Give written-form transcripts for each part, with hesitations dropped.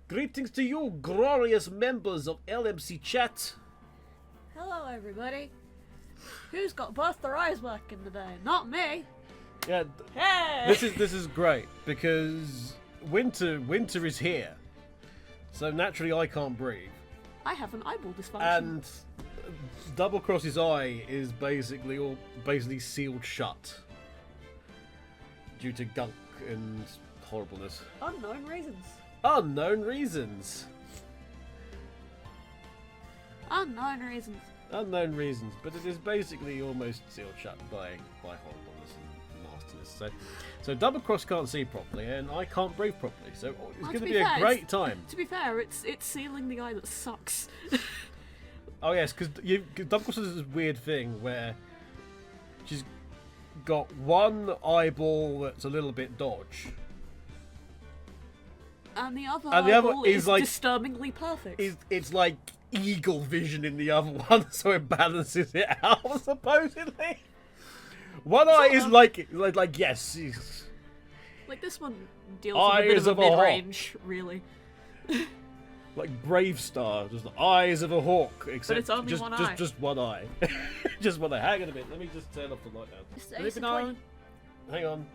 Greetings to you, glorious members of LMC Chat. Hello, everybody. Who's got both their eyes working today? Not me. Yeah, Hey! this is great because winter is here, so naturally I can't breathe. I have an eyeball dysfunction. And DoubleXXCross's eye is basically sealed shut due to gunk and horribleness. Unknown reasons. Unknown reasons. Unknown reasons. Unknown reasons, but it is basically almost sealed shut by horribleness and nastiness. So DoubleXXCross can't see properly, and I can't breathe properly. So it's going to be a great time. To be fair, it's sealing the eye that sucks. Oh yes, because DoubleXXCross does this weird thing where she's got one eyeball that's a little bit dodge. And the other eyeball is like disturbingly perfect. It's like eagle vision in the other one, so it balances it out, supposedly. One eye is like yes. Like this one deals with a bit of a mid-range, really. Like Brave Star, just the eyes of a hawk, except but it's only one eye. Just one eye. Just one eye. Hang on a minute, let me just turn off the light now. Let it be known. Hang on.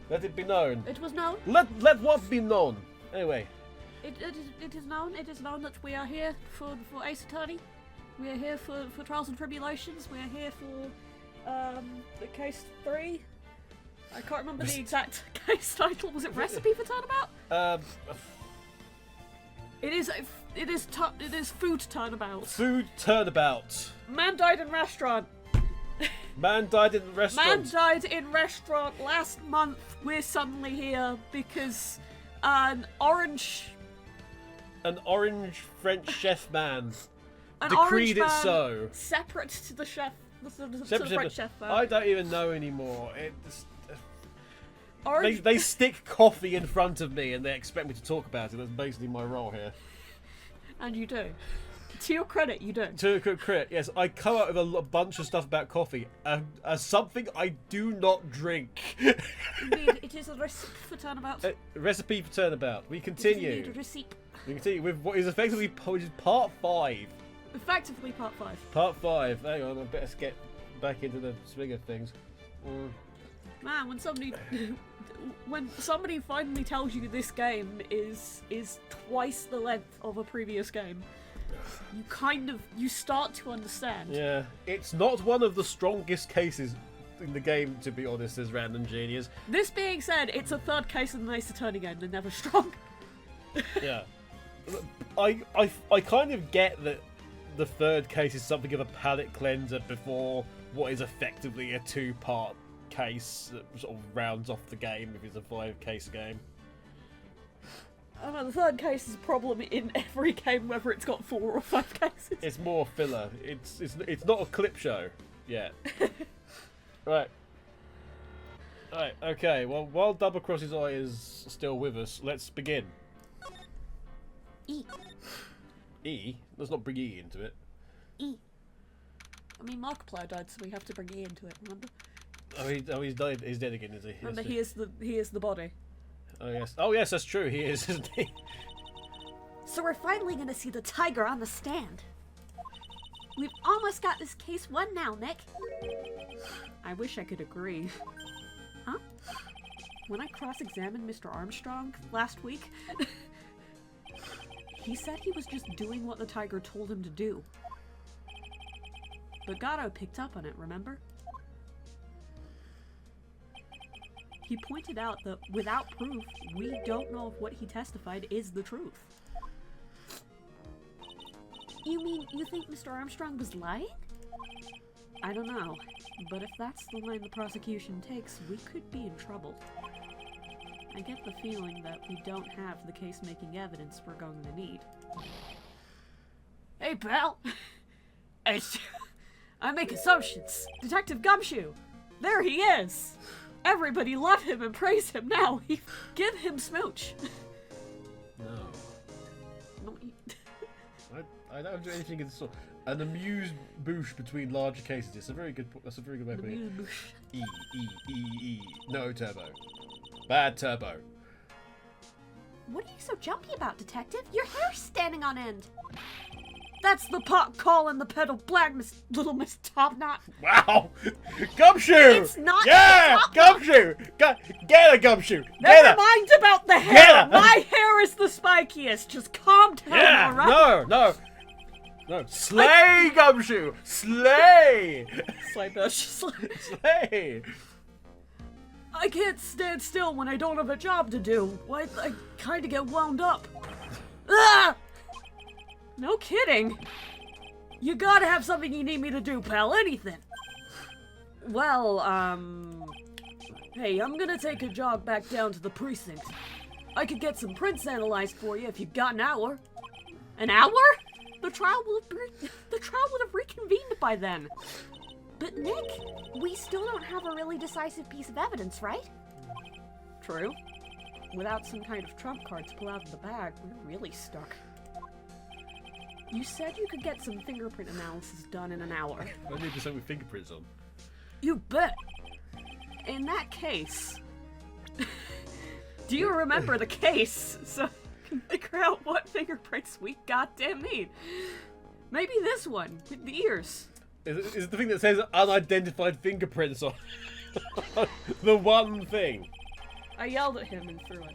Let it be known. It was known. Let what be known. Anyway. It is known. It is known that we are here for Ace Attorney. We are here for Trials and Tribulations. We are here for the case 3. I can't remember the exact case title. Was it Recipe for Turnabout? It is Food Turnabout. Food Turnabout. Man died in restaurant. Man died in restaurant. Man died in restaurant last month. We're suddenly here because an orange French chef man an decreed orange it so. Separate to the chef, to the French chef man. I don't even know anymore. Orange. They stick coffee in front of me and they expect me to talk about it. That's basically my role here. And you do. To your credit, you do. To your credit, yes. I come out with a bunch of stuff about coffee. Something I do not drink. Indeed, it is a recipe for turnabout. Recipe for turnabout. We continue. It is indeed a recipe. We continue with what is effectively part 5. Effectively part 5. Part 5. Hang on, I better get back into the swing of things. Man, when somebody finally tells you this game is twice the length of a previous game, you start to understand. Yeah, it's not one of the strongest cases in the game, to be honest, as Random Genius. This being said, it's a third case in the Ace Attorney game. They're never strong. Yeah, I kind of get that the third case is something of a palate cleanser before what is effectively a 2-part case that sort of rounds off the game if it's a 5-case game. I know, the third case is a problem in every game, whether it's got 4 or 5 cases. It's more filler. It's not a clip show yet. Right. Okay. Well, while DoubleXXCross's eye is still with us, let's begin. E. E? Let's not bring E into it. E. I mean, Markiplier died, so we have to bring E into it. Remember? He's died. He's dead again, is he? Remember, he is the body. Oh yes, that's true. He is, isn't he? So we're finally gonna see the tiger on the stand. We've almost got this case won now, Nick. I wish I could agree. Huh? When I cross-examined Mr. Armstrong last week, he said he was just doing what the tiger told him to do. But Gatto picked up on it, remember? He pointed out that without proof, we don't know if what he testified is the truth. You mean you think Mr. Armstrong was lying? I don't know, but if that's the line the prosecution takes, we could be in trouble. I get the feeling that we don't have the case-making evidence we're going to need. Hey, pal! I make assumptions. Detective Gumshoe! There he is! Everybody love him and praise him now. Give him smooch. No. I don't do anything of the sort. An amused boosh between larger cases. That's a very good way of putting it. E. No turbo. Bad turbo. What are you so jumpy about, Detective? Your hair's standing on end. That's the pot calling the pedal black, Little Miss Topknot. Wow! Gumshoe! It's not. Yeah! Gumshoe! Get her, Gumshoe! Get Never her! mind about the hair. Get her! My hair is the spikiest. Just calm down, Yeah! alright? No. Slay, Gumshoe! Slay! Slay! I can't stand still when I don't have a job to do. I kind of get wound up. Ah! No kidding. You gotta have something you need me to do, pal. Anything. Well, hey, I'm gonna take a jog back down to the precinct. I could get some prints analyzed for you if you've got an hour. An hour? The trial would have reconvened by then. But Nick, we still don't have a really decisive piece of evidence, right? True. Without some kind of trump card to pull out of the bag, we're really stuck. You said you could get some fingerprint analysis done in an hour. I need to something with fingerprints on. You bet. In that case, do you remember the case? So I can figure out what fingerprints we goddamn need. Maybe this one with the ears. Is it the thing that says unidentified fingerprints on? The one thing. I yelled at him and threw it.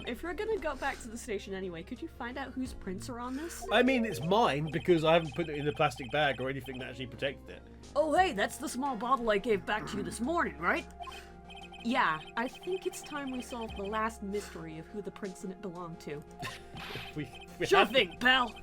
If you're gonna go back to the station anyway, could you find out whose prints are on this? I mean, it's mine because I haven't put it in a plastic bag or anything that actually protected it. Oh hey, that's the small bottle I gave back to you this morning, right? Yeah, I think it's time we solve the last mystery of who the prints in it belong to. we Sure thing, pal.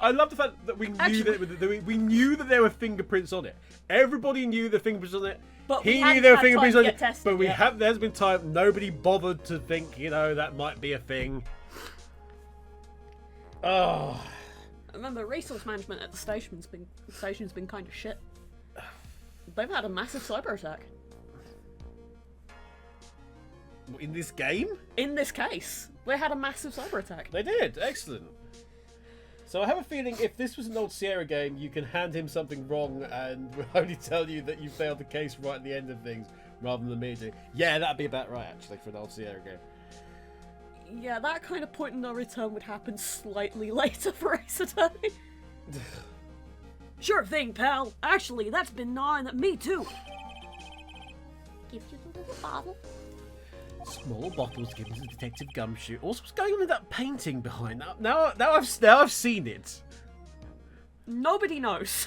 I love the fact that we knew that we knew that there were fingerprints on it. Everybody knew the fingerprints on it. But he knew there were fingerprints on it. But there's been time nobody bothered to think, that might be a thing. Oh. Remember, resource management at the station's been kind of shit. They've had a massive cyber attack. In this game? In this case, they had a massive cyber attack. They did. Excellent. So I have a feeling if this was an old Sierra game, you can hand him something wrong and we'll only tell you that you failed the case right at the end of things, rather than me do. Yeah, that'd be about right, actually, for an old Sierra game. Yeah, that kind of point in no return would happen slightly later for Ace Attorney. Sure thing, pal. Actually, that's been gnawing at me, too. Give you the little bottle. Small bottles given to Detective Gumshoe. Also, what's going on with that painting behind? Now I've seen it. Nobody knows.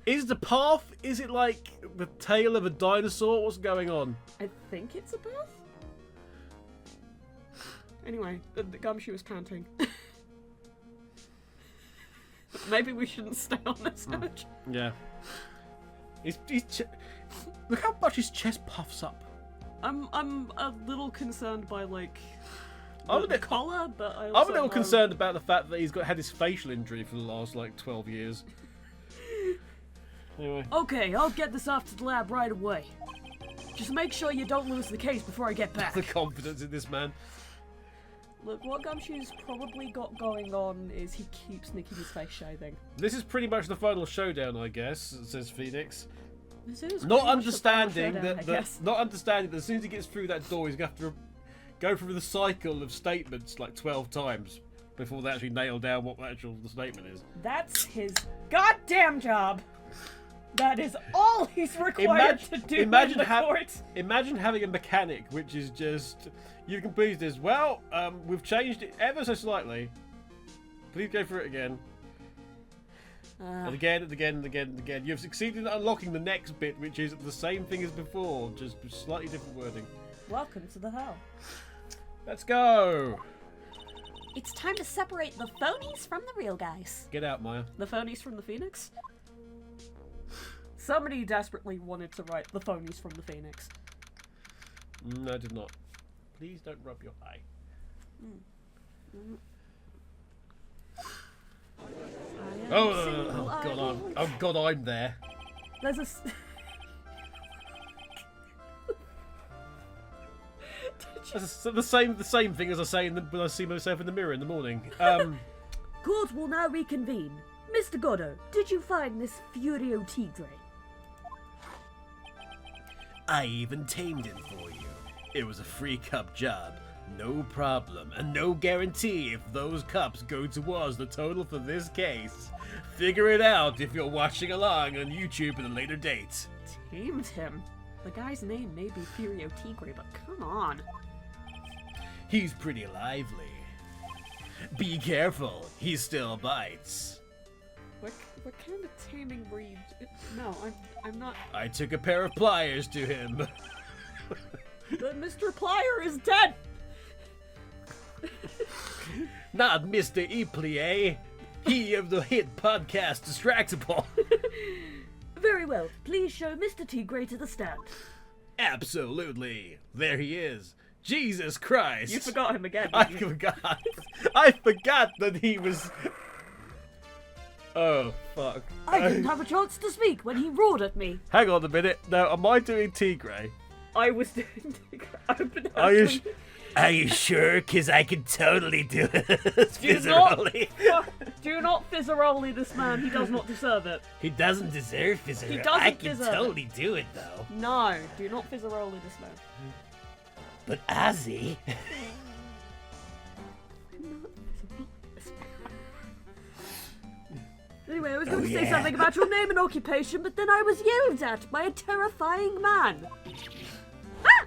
Is the path? Is it like the tail of a dinosaur? What's going on? I think it's a path. Anyway, the Gumshoe is panting. Maybe we shouldn't stay on this image. Yeah. Look how much his chest puffs up. I'm a little concerned by I'm the collar, but I'm a little concerned about the fact that he's had his facial injury for the last 12 years. Anyway. Okay, I'll get this off to the lab right away. Just make sure you don't lose the case before I get back. The confidence in this man. Look, what Gumshoe's probably got going on is he keeps nicking his face shaving. This is pretty much the final showdown, I guess, says Phoenix. Not understanding that as soon as he gets through that door, he's going to have to go through the cycle of statements 12 times before they actually nail down what the statement is. That's his goddamn job. That is all he's required to do in the court. Imagine having a mechanic which is just, you can please this. Well, we've changed it ever so slightly. Please go through it again. And again, and again, and again, and again. You've succeeded in unlocking the next bit, which is the same thing as before, just slightly different wording. Welcome to the hell. Let's go! It's time to separate the phonies from the real guys. Get out, Maya. The phonies from the Phoenix? Somebody desperately wanted to write the phonies from the Phoenix. No, I did not. Please don't rub your eye. Oh God, I'm there. There's a... the same thing as I say when I see myself in the mirror in the morning. Court will now reconvene. Mr. Goddo, did you find this Furio Tigre? I even tamed it for you. It was a free cup job. No problem, and no guarantee if those cups go towards the total for this case. Figure it out if you're watching along on YouTube at a later date. Tamed him? The guy's name may be Furio Tigre, but come on. He's pretty lively. Be careful, he still bites. What kind of taming breed? No, I'm not. I took a pair of pliers to him. But Mr. Plier is dead! Not Mr. Eplie, he of the hit podcast Distractable. Very well, please show Mr. Tigre to the stand. Absolutely. There he is. Jesus Christ. You forgot him again. I forgot. I forgot that he was... Oh, fuck. I didn't have a chance to speak when he roared at me. Hang on a minute. Now, am I doing Tigre? I was doing Tigre. Are you sure? Because I can totally do it. Fizzaroli. Do not Fizzaroli this man. He does not deserve it. He doesn't deserve Fizzaroli. He doesn't I can deserve totally do it, though. No, do not Fizzaroli this man. But Ozzy... Anyway, I was going to say something about your name and occupation, but then I was yelled at by a terrifying man. Ah!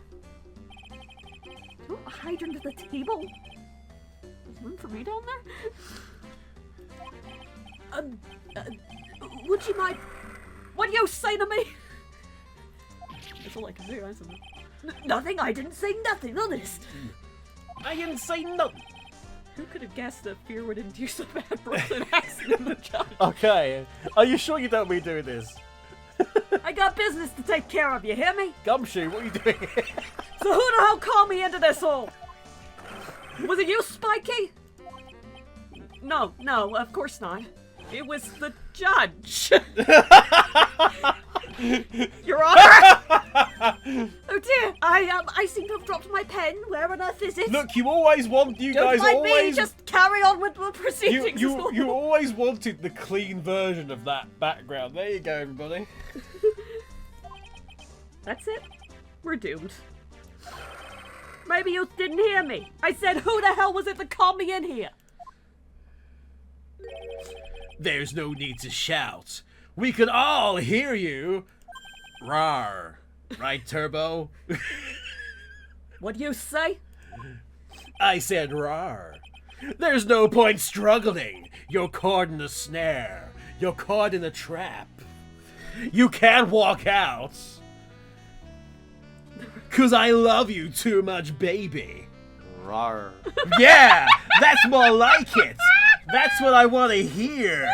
Don't hide under the table. There's room for me down there? Would you mind... What do you say to me? That's all I can do, isn't it? Nothing, I didn't say nothing, honest. I didn't say nothing. Who could have guessed that fear would induce a bad Brooklyn accent in the judge? Okay, are you sure you don't mean doing this? I got business to take care of, you hear me? Gumshoe, what are you doing? So who the hell called me into this hole? Was it you, Spiky? No, of course not. It was the judge. Your Honor! Oh dear, I seem to have dropped my pen. Where on earth is it? Look, you always want, you Don't guys mind always... me, just carry on with the proceedings. You always wanted the clean version of that background. There you go, everybody. That's it. We're doomed. Maybe you didn't hear me. I said, who the hell was it that called me in here? There's no need to shout. We can all hear you. Rawr. Right, Turbo? What'd you say? I said rawr. There's no point struggling. You're caught in a snare. You're caught in a trap. You can't walk out. 'Cause I love you too much, baby. Rawr. Yeah, that's more like it. That's what I want to hear.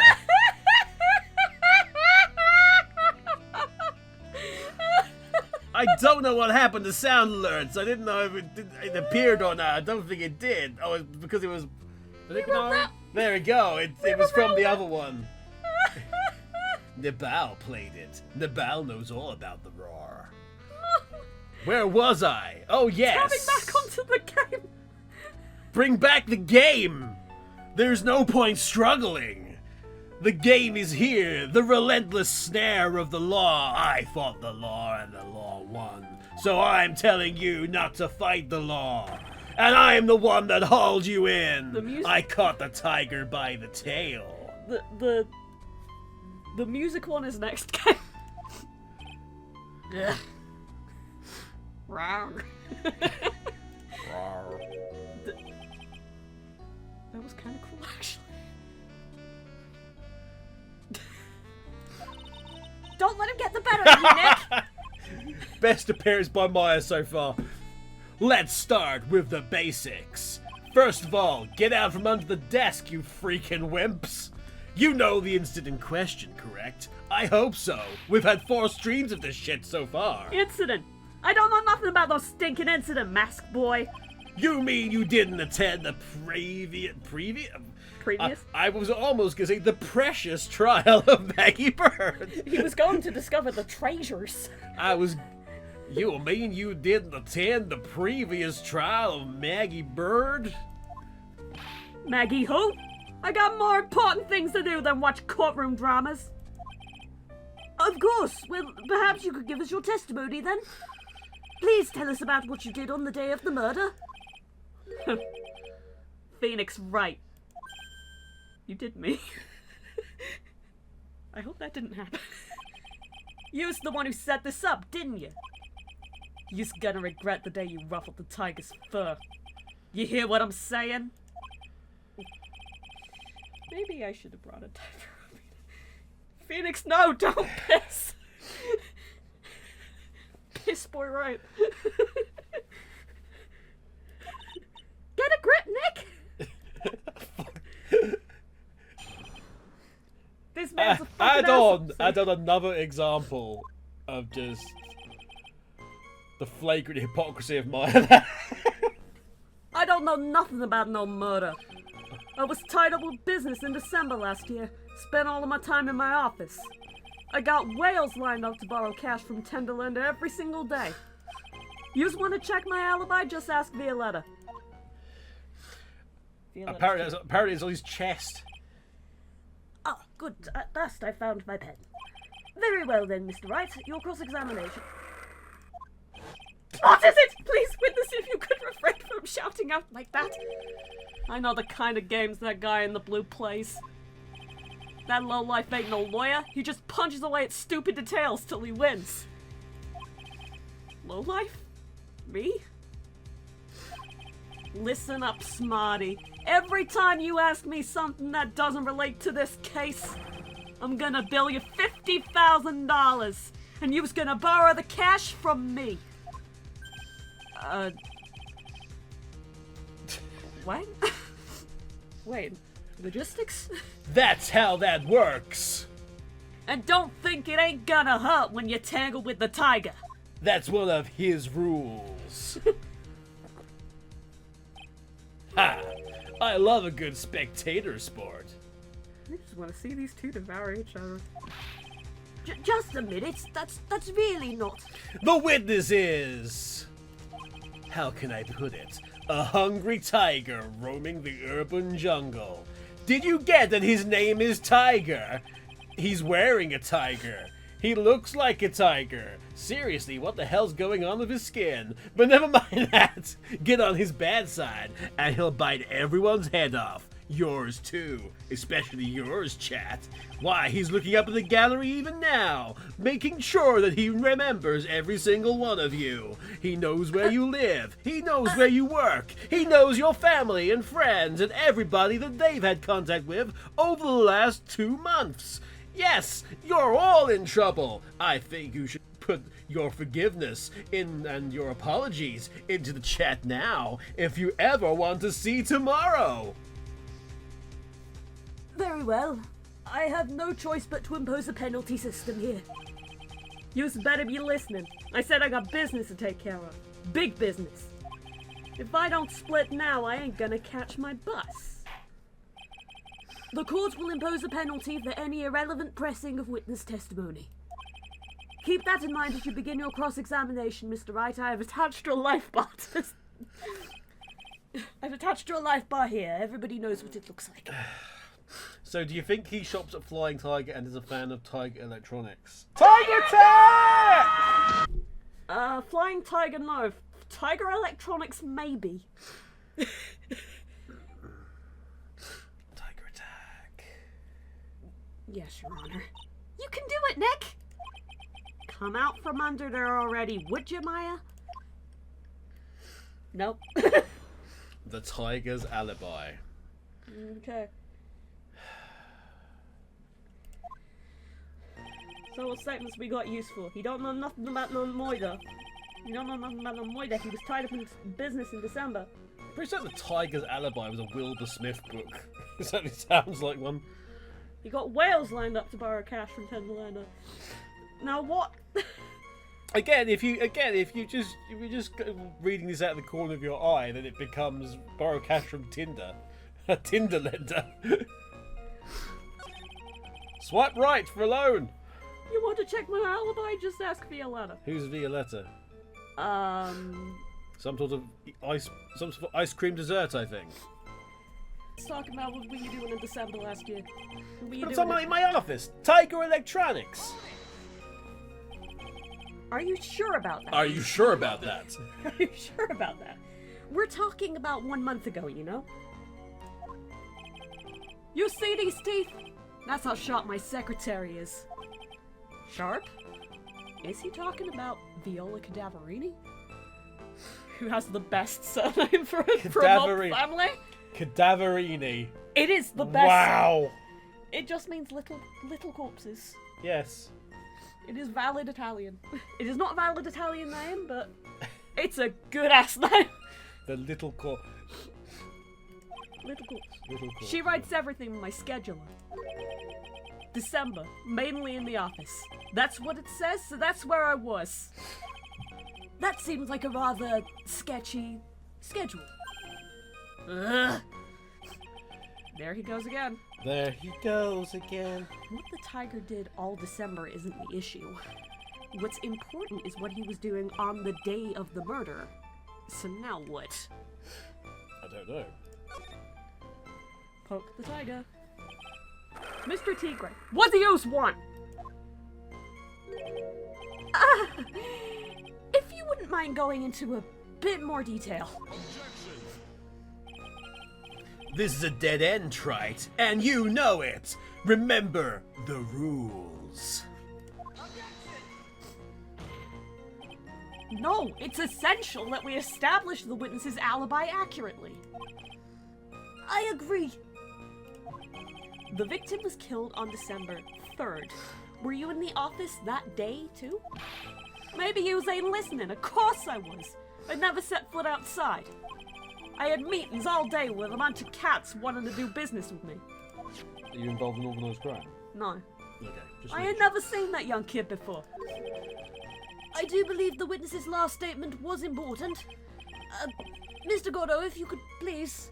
I don't know what happened to sound alerts. I didn't know if it appeared or not. I don't think it did. Oh, it's because it was... There we go. It was from the other one. Nibal played it. Nibal knows all about the roar. Where was I? Oh, yes. Coming back onto the game. Bring back the game. There's no point struggling. The game is here, the relentless snare of the law. I fought the law and the law won. So I'm telling you not to fight the law. And I'm the one that hauled you in. I caught the tiger by the tail. The music one is next game. Yeah. Rawr. Rawr. That was kind of cool, actually. Don't let him get the better of you, Nick! Best appearance by Maya so far. Let's start with the basics. First of all, get out from under the desk, you freaking wimps. You know the incident in question, correct? I hope so. We've had 4 streams of this shit so far. Incident? I don't know nothing about those stinking incident, mask boy. You mean you didn't attend the previous? I was almost gonna say the precious trial of Maggey Byrde. He was going to discover the treasures. You mean you didn't attend the previous trial of Maggey Byrde? Maggey who? I got more important things to do than watch courtroom dramas. Of course. Well, perhaps you could give us your testimony then. Please tell us about what you did on the day of the murder. Phoenix Wright. You did me. I hope that didn't happen. You's the one who set this up, didn't you? You's gonna regret the day you ruffled the tiger's fur. You hear what I'm saying? Maybe I should have brought a diaper. Phoenix, no, don't piss! Piss boy Wright. Get a grip, Nick! This man's a fucking asshole. Add on another example of just the flagrant hypocrisy of Maya. I don't know nothing about no murder. I was tied up with business in December last year. Spent all of my time in my office. I got whales lined up to borrow cash from Tenderlander every single day. Yous want to check my alibi? Just ask Violetta. Apparently it's on his chest. Oh, good. At last I found my pen. Very well then, Mr. Wright. Your cross-examination. What is it? Please witness if you could refrain from shouting out like that. I know the kind of games that guy in the blue plays. That lowlife ain't no lawyer. He just punches away at stupid details till he wins. Lowlife? Me? Listen up, smarty. Every time you ask me something that doesn't relate to this case, I'm gonna bill you $50,000, and you's gonna borrow the cash from me. What? Wait, logistics? That's how that works. And don't think it ain't gonna hurt when you tangle with the tiger. That's one of his rules. Ha! I love a good spectator sport. I just want to see these two devour each other. Just a minute. That's really not. The witness is... how can I put it? A hungry tiger roaming the urban jungle. Did you get that his name is Tiger? He's wearing a tiger. He looks like a tiger. Seriously, what the hell's going on with his skin? But never mind that. Get on his bad side, and he'll bite everyone's head off. Yours too. Especially yours, chat. Why, he's looking up at the gallery even now, making sure that he remembers every single one of you. He knows where you live. He knows where you work. He knows your family and friends and everybody that they've had contact with over the last 2 months. Yes, you're all in trouble. I think you should put your forgiveness in and your apologies into the chat now if you ever want to see tomorrow. Very well. I have no choice but to impose a penalty system here. You's better be listening. I said I got business to take care of. Big business. If I don't split now, I ain't gonna catch my bus. The court will impose a penalty for any irrelevant pressing of witness testimony. Keep that in mind as you begin your cross-examination, Mr. Wright. I have attached your life bar to this. I've attached your life bar here. Everybody knows what it looks like. So do you think he shops at Flying Tiger and is a fan of Tiger Electronics? Tiger Tech! Flying Tiger, no. Tiger Electronics, maybe. Tiger Attack. Yes, Your Honor. You can do it, Nick! Come out from under there already, would you, Maya? Nope. The Tiger's Alibi. Okay. So what statements we got useful? He don't know nothing about no Moida. He don't know nothing about no Moida. He was tied up in business in December. Pretty sure The Tiger's Alibi was a Wilbur Smith book. It certainly sounds like one. He got whales lined up to borrow cash from Tenderlander. Now what? If you just go reading this out of the corner of your eye, then it becomes borrow cash from Tinder. A Tinder lender. Swipe right for a loan. You want to check my alibi? Just ask Violetta. Who's Violetta? Some sort of ice cream dessert, I think. Let's talk about what were you doing in December last year. What were you I'm doing talking about in my office. Tiger Electronics. Are you sure about that? Are you sure about that? Are you sure about that? We're talking about 1 month ago, you know? You see these teeth? That's how sharp my secretary is. Sharp? Is he talking about Viola Cadaverini? Who has the best surname for a mob family? Cadaverini. It is the best. Wow. It just means little corpses. Yes. It is valid Italian. It is not a valid Italian name, but it's a good ass name. The little corpse. Little corpse. Little corpse. She writes everything in my scheduler. December, mainly in the office. That's what it says, so that's where I was. That seems like a rather sketchy schedule. Ugh. There he goes again. There he goes again. What the tiger did all December isn't the issue. What's important is what he was doing on the day of the murder. So now what? I don't know. Poke the tiger. Mr. Tigre, what do you want? If you wouldn't mind going into a bit more detail. This is a dead end, Wright, and you know it. Remember the rules. No, it's essential that we establish the witness's alibi accurately. I agree. The victim was killed on December 3rd. Were you in the office that day, too? Maybe you ain't listening. Of course I was. I never set foot outside. I had meetings all day with a bunch of cats wanting to do business with me. Are you involved in organised crime? No. Okay. I had never seen that young kid before. I do believe the witness's last statement was important. Mr. Gordo, if you could please...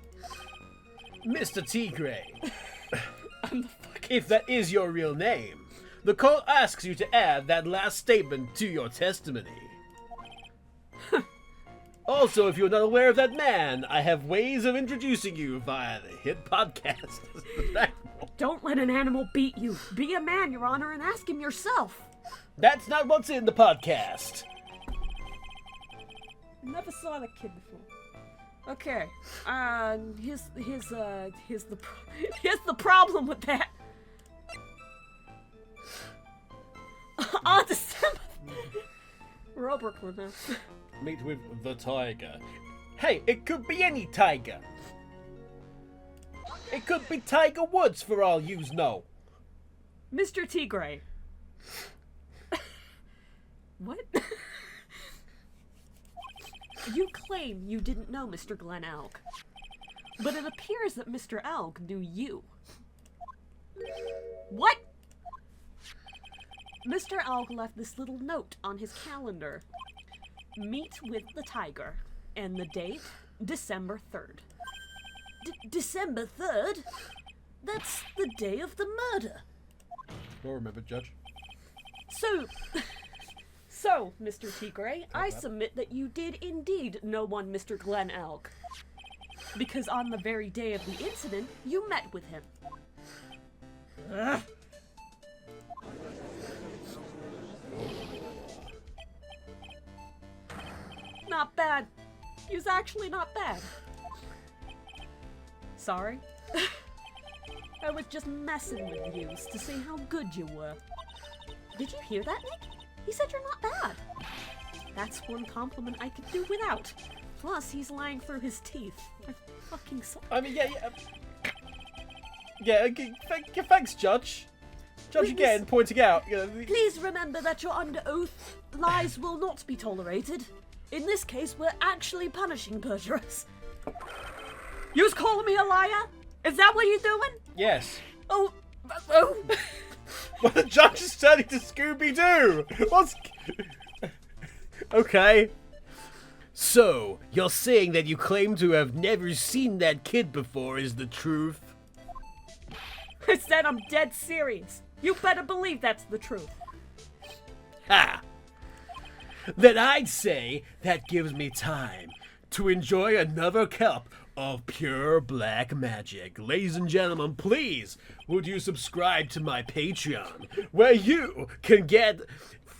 Mr. Tigre. If that is your real name, the court asks you to add that last statement to your testimony. Also, if you're not aware of that man, I have ways of introducing you via the hit podcast. Don't let an animal beat you. Be a man, Your Honor, and ask him yourself. That's not what's in the podcast. Never saw that kid before. Okay, here's the problem with that. On December... We're all Brooklyn now. Meet with the tiger. Hey, it could be any tiger. It could be Tiger Woods for all yous know. Mr. Tigre. What? You claim you didn't know Mr. Glenn Alg, but it appears that Mr. Alg knew you. What? Mr. Alg left this little note on his calendar. Meet with the tiger. And the date, December 3rd. December 3rd? That's the day of the murder. Well remembered, Judge. So, Mr. Tigre, I submit that you did indeed know one Mr. Glenn Alg. Because on the very day of the incident, you met with him. Ugh. Not bad. He was actually not bad. Sorry. I was just messing with you to see how good you were. Did you hear that, Nick? He said you're not bad. That's one compliment I could do without. Plus, he's lying through his teeth. I fucking suck. I mean, thanks, Judge. Judge again, pointing out. Please remember that you're under oath. Lies will not be tolerated. In this case, we're actually punishing perjurers. You's calling me a liar? Is that what you're doing? Yes. Oh. Well, the judge is turning to Scooby-Doo! What's... Okay. So, you're saying that you claim to have never seen that kid before is the truth? I said I'm dead serious. You better believe that's the truth. Ha! Then I'd say that gives me time to enjoy another cup of pure black magic. Ladies and gentlemen, please, would you subscribe to my Patreon, where you can get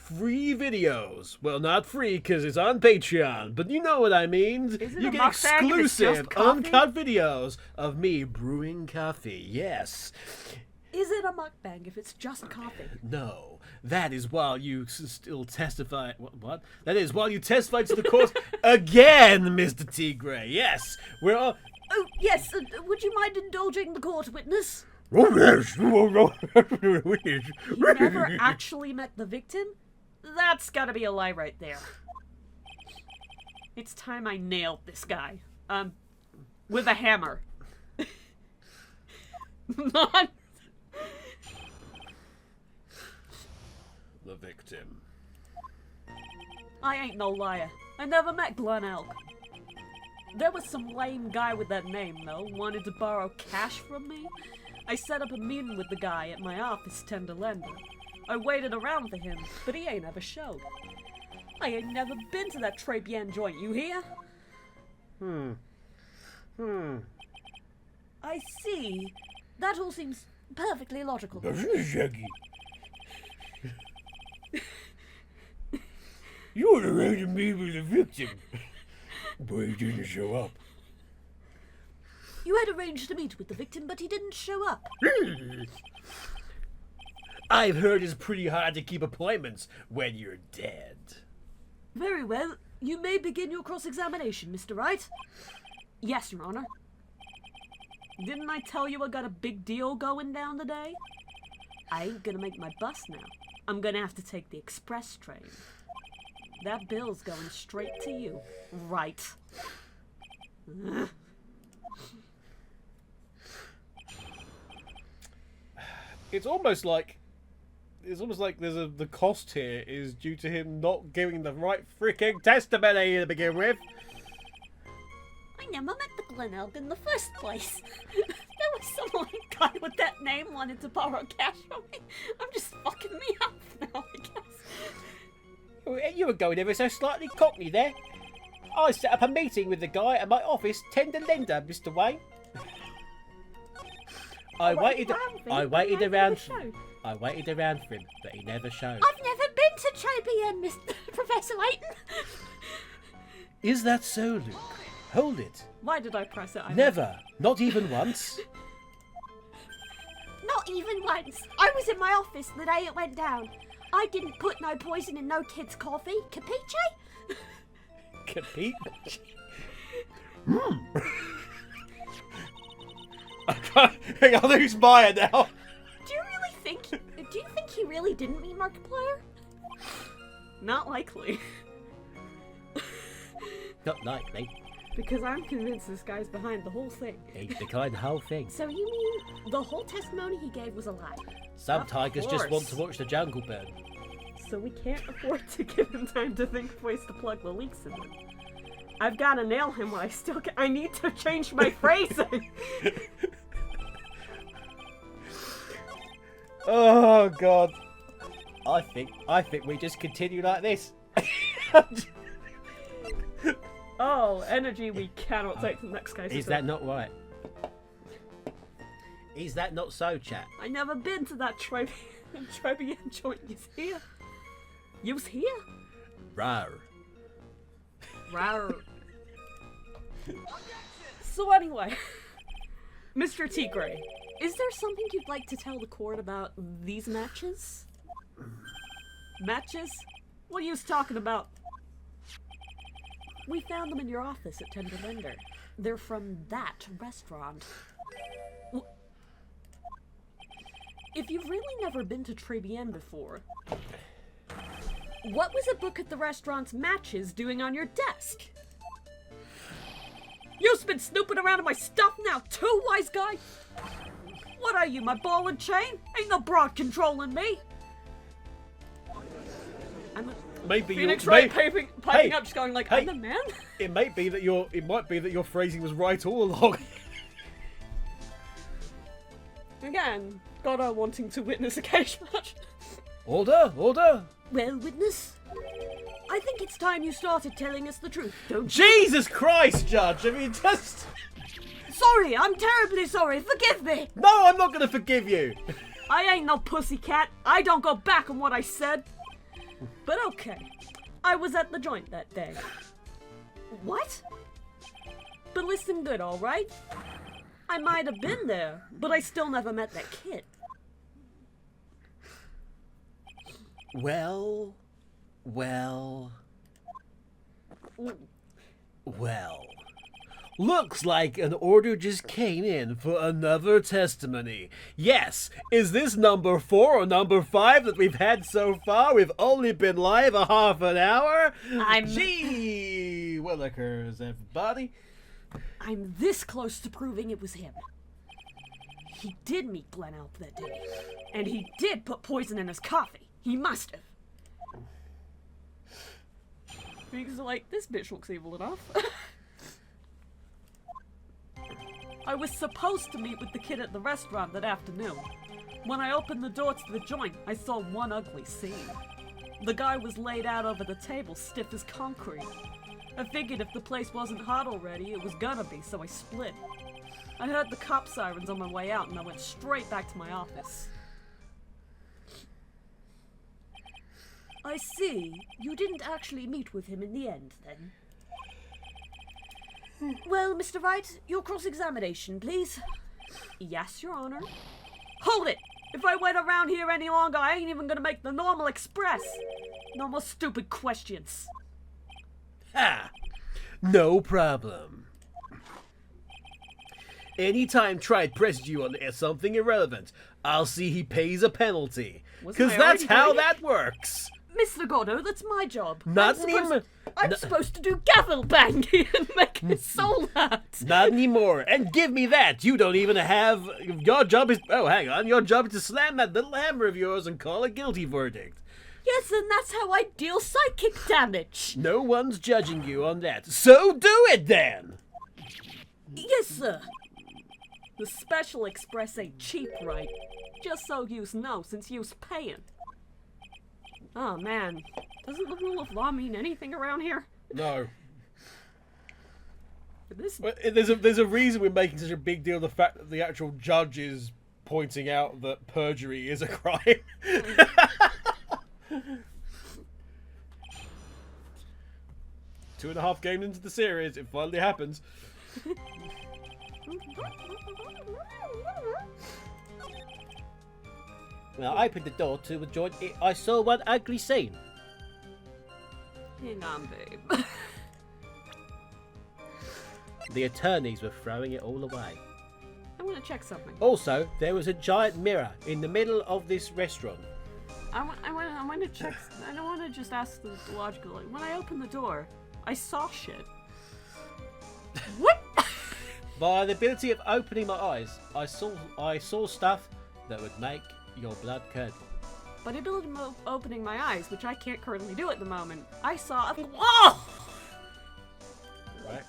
free videos. Well, not free because it's on Patreon, but you know what I mean. Is it You a get mukbang if it's exclusive, just coffee? uncut videos of me brewing coffee. Yes. Is it a mukbang if it's just coffee? No. That is while you still testify. What? That is while you testify to the court again, Mr. Tigre. Yes. We're all. Oh, yes, would you mind indulging the court witness? Oh, yes. You never actually met the victim? That's gotta be a lie right there. It's time I nailed this guy. With a hammer. Not... The victim. I ain't no liar. I never met Glen Elk. There was some lame guy with that name, though, wanted to borrow cash from me. I set up a meeting with the guy at my office, Tender Lender. I waited around for him, but he ain't ever showed. I ain't never been to that Tribulations joint, you hear? I see. That all seems perfectly logical. You would arrange to meet with the victim, but he didn't show up. You had arranged to meet with the victim, but he didn't show up. I've heard it's pretty hard to keep appointments when you're dead. Very well. You may begin your cross-examination, Mr. Wright. Yes, Your Honor. Didn't I tell you I got a big deal going down today? I ain't gonna make my bus now. I'm gonna have to take the express train. That bill's going straight to you. Right. Ugh. It's almost like the cost here is due to him not giving the right freaking testimony to begin with. I never met the Glen Elk in the first place. There was some lame guy with that name wanted to borrow cash from me. I'm just fucking me up now, I guess. You were going ever so slightly cockney there. I set up a meeting with the guy at my office, Tender Lender, Mr. Wayne. I waited around for him, but he never showed. I've never been to Tribulations, Mr. Professor Layton. Is that so, Luke? Hold it. Why did I press it? Never. Not even once. Not even once. I was in my office the day it went down. I didn't put no poison in no kid's coffee. Capiche? Capiche? I can't. Hang on, who's Maya now? Do you think he really didn't mean Markiplier? Not likely. Not likely. Because I'm convinced this guy's behind the whole thing. He's behind the whole thing. So you mean the whole testimony he gave was a lie? Some Of tigers just course. want to watch the jungle burn. So we can't afford to give him time to think of ways to plug the leaks in him. I've got to nail him while I need to change my phrasing. Oh God. I think we just continue like this. Oh, energy we cannot take to the next case. Is that not right? Is that not so, chat? I never been to that Tribulations joint. You's here. You's here? Rar. Rar. So anyway, Mr. Tigre, is there something you'd like to tell the court about these matches? Matches? What are you talking about? We found them in your office at Tender Lender. They're from that restaurant. If you've really never been to Tribulations before, what was a book at the restaurant's matches doing on your desk? You've been snooping around in my stuff now too, wise guy? What are you, my ball and chain? Ain't no broad controlling me. I'm a Maybe Phoenix you Wright piping up, just going like, hey. I'm the man? It might be that your phrasing was right all along. Again, Godot wanting to witness a cage match. Order, order. Well, witness, I think it's time you started telling us the truth, don't you? Jesus Christ, Judge! I mean, just. Sorry, I'm terribly sorry. Forgive me. No, I'm not gonna forgive you. I ain't no pussycat. I don't go back on what I said. But okay, I was at the joint that day. What? But listen good, alright? I might have been there, but I still never met that kid. Well. Looks like an order just came in for another testimony. Yes, is this number 4 or number 5 that we've had so far? We've only been live a half an hour. Gee willikers, everybody. I'm this close to proving it was him. He did meet Glenn Alp that day, and he did put poison in his coffee. He must have. Because, like, this bitch looks evil enough. I was supposed to meet with the kid at the restaurant that afternoon. When I opened the door to the joint, I saw one ugly scene. The guy was laid out over the table, stiff as concrete. I figured if the place wasn't hot already, it was gonna be, so I split. I heard the cop sirens on my way out, and I went straight back to my office. I see. You didn't actually meet with him in the end, then. Well, Mr. Wright, your cross-examination, please. Yes, Your Honor. Hold it! If I wait around here any longer, I ain't even gonna make the normal express. No more stupid questions. Ha! No problem. Anytime Tribulations presses you on something irrelevant, I'll see he pays a penalty. Because that's how that works. Mr. Gordo, that's my job. I'm supposed to do gavel banging and make his soul hurt. Not anymore. And give me that. You don't even have... Your job is... Oh, hang on. Your job is to slam that little hammer of yours and call a guilty verdict. Yes, and that's how I deal psychic damage. No one's judging you on that. So do it, then! Yes, sir. The Special Express ain't cheap, right? Just so yous know, since yous paying. Oh, man. Doesn't the rule of law mean anything around here? No. This... There's a reason we're making such a big deal of the fact that the actual judge is pointing out that perjury is a crime. 2.5 games into the series, it finally happens. When I opened the door to the joint, I saw one ugly scene. Hang on, babe. The attorneys were throwing it all away. I want to check something. Also, there was a giant mirror in the middle of this restaurant. I want to check. I don't want to just ask the logical. Like, when I opened the door, I saw shit. What? By the ability of opening my eyes, I saw stuff that would make your blood curdle. By the ability of opening my eyes, which I can't currently do at the moment, I saw a wall. Right.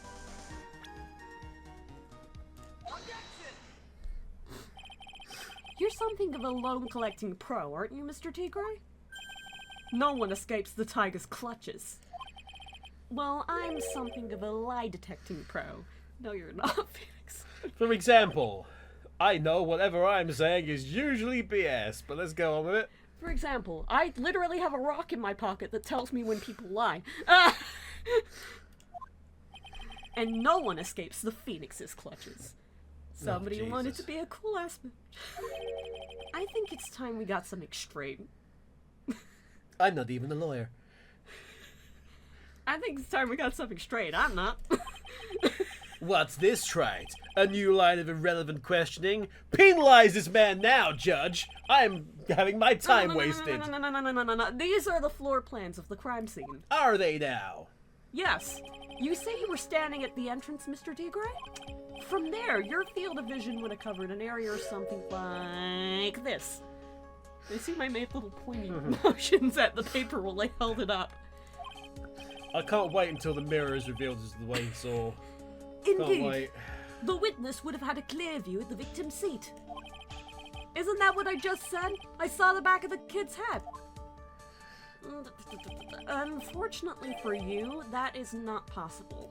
You're something of a loan-collecting pro, aren't you, Mr. Tigray? No one escapes the tiger's clutches. Well, I'm something of a lie-detecting pro. No, you're not, Phoenix. For example, I know whatever I'm saying is usually BS, but let's go on with it. For example, I literally have a rock in my pocket that tells me when people lie. And no one escapes the Phoenix's clutches. Somebody wanted to be a cool ass bitch. I think it's time we got something straight. I'm not even a lawyer. I think it's time we got something straight. I'm not. What's this, Wright? A new line of irrelevant questioning? Penalize this man now, Judge! I'm having my time wasted. No. These are the floor plans of the crime scene. Are they now? Yes. You say you were standing at the entrance, Mr. Tigray? From there, your field of vision would have covered an area or something like this. You see I made little pointing motions at the paper while I held it up. I can't wait until the mirror is revealed as the way he saw. Indeed. Can't wait. The witness would have had a clear view at the victim's seat. Isn't that what I just said? I saw the back of the kid's head. Unfortunately for you, that is not possible.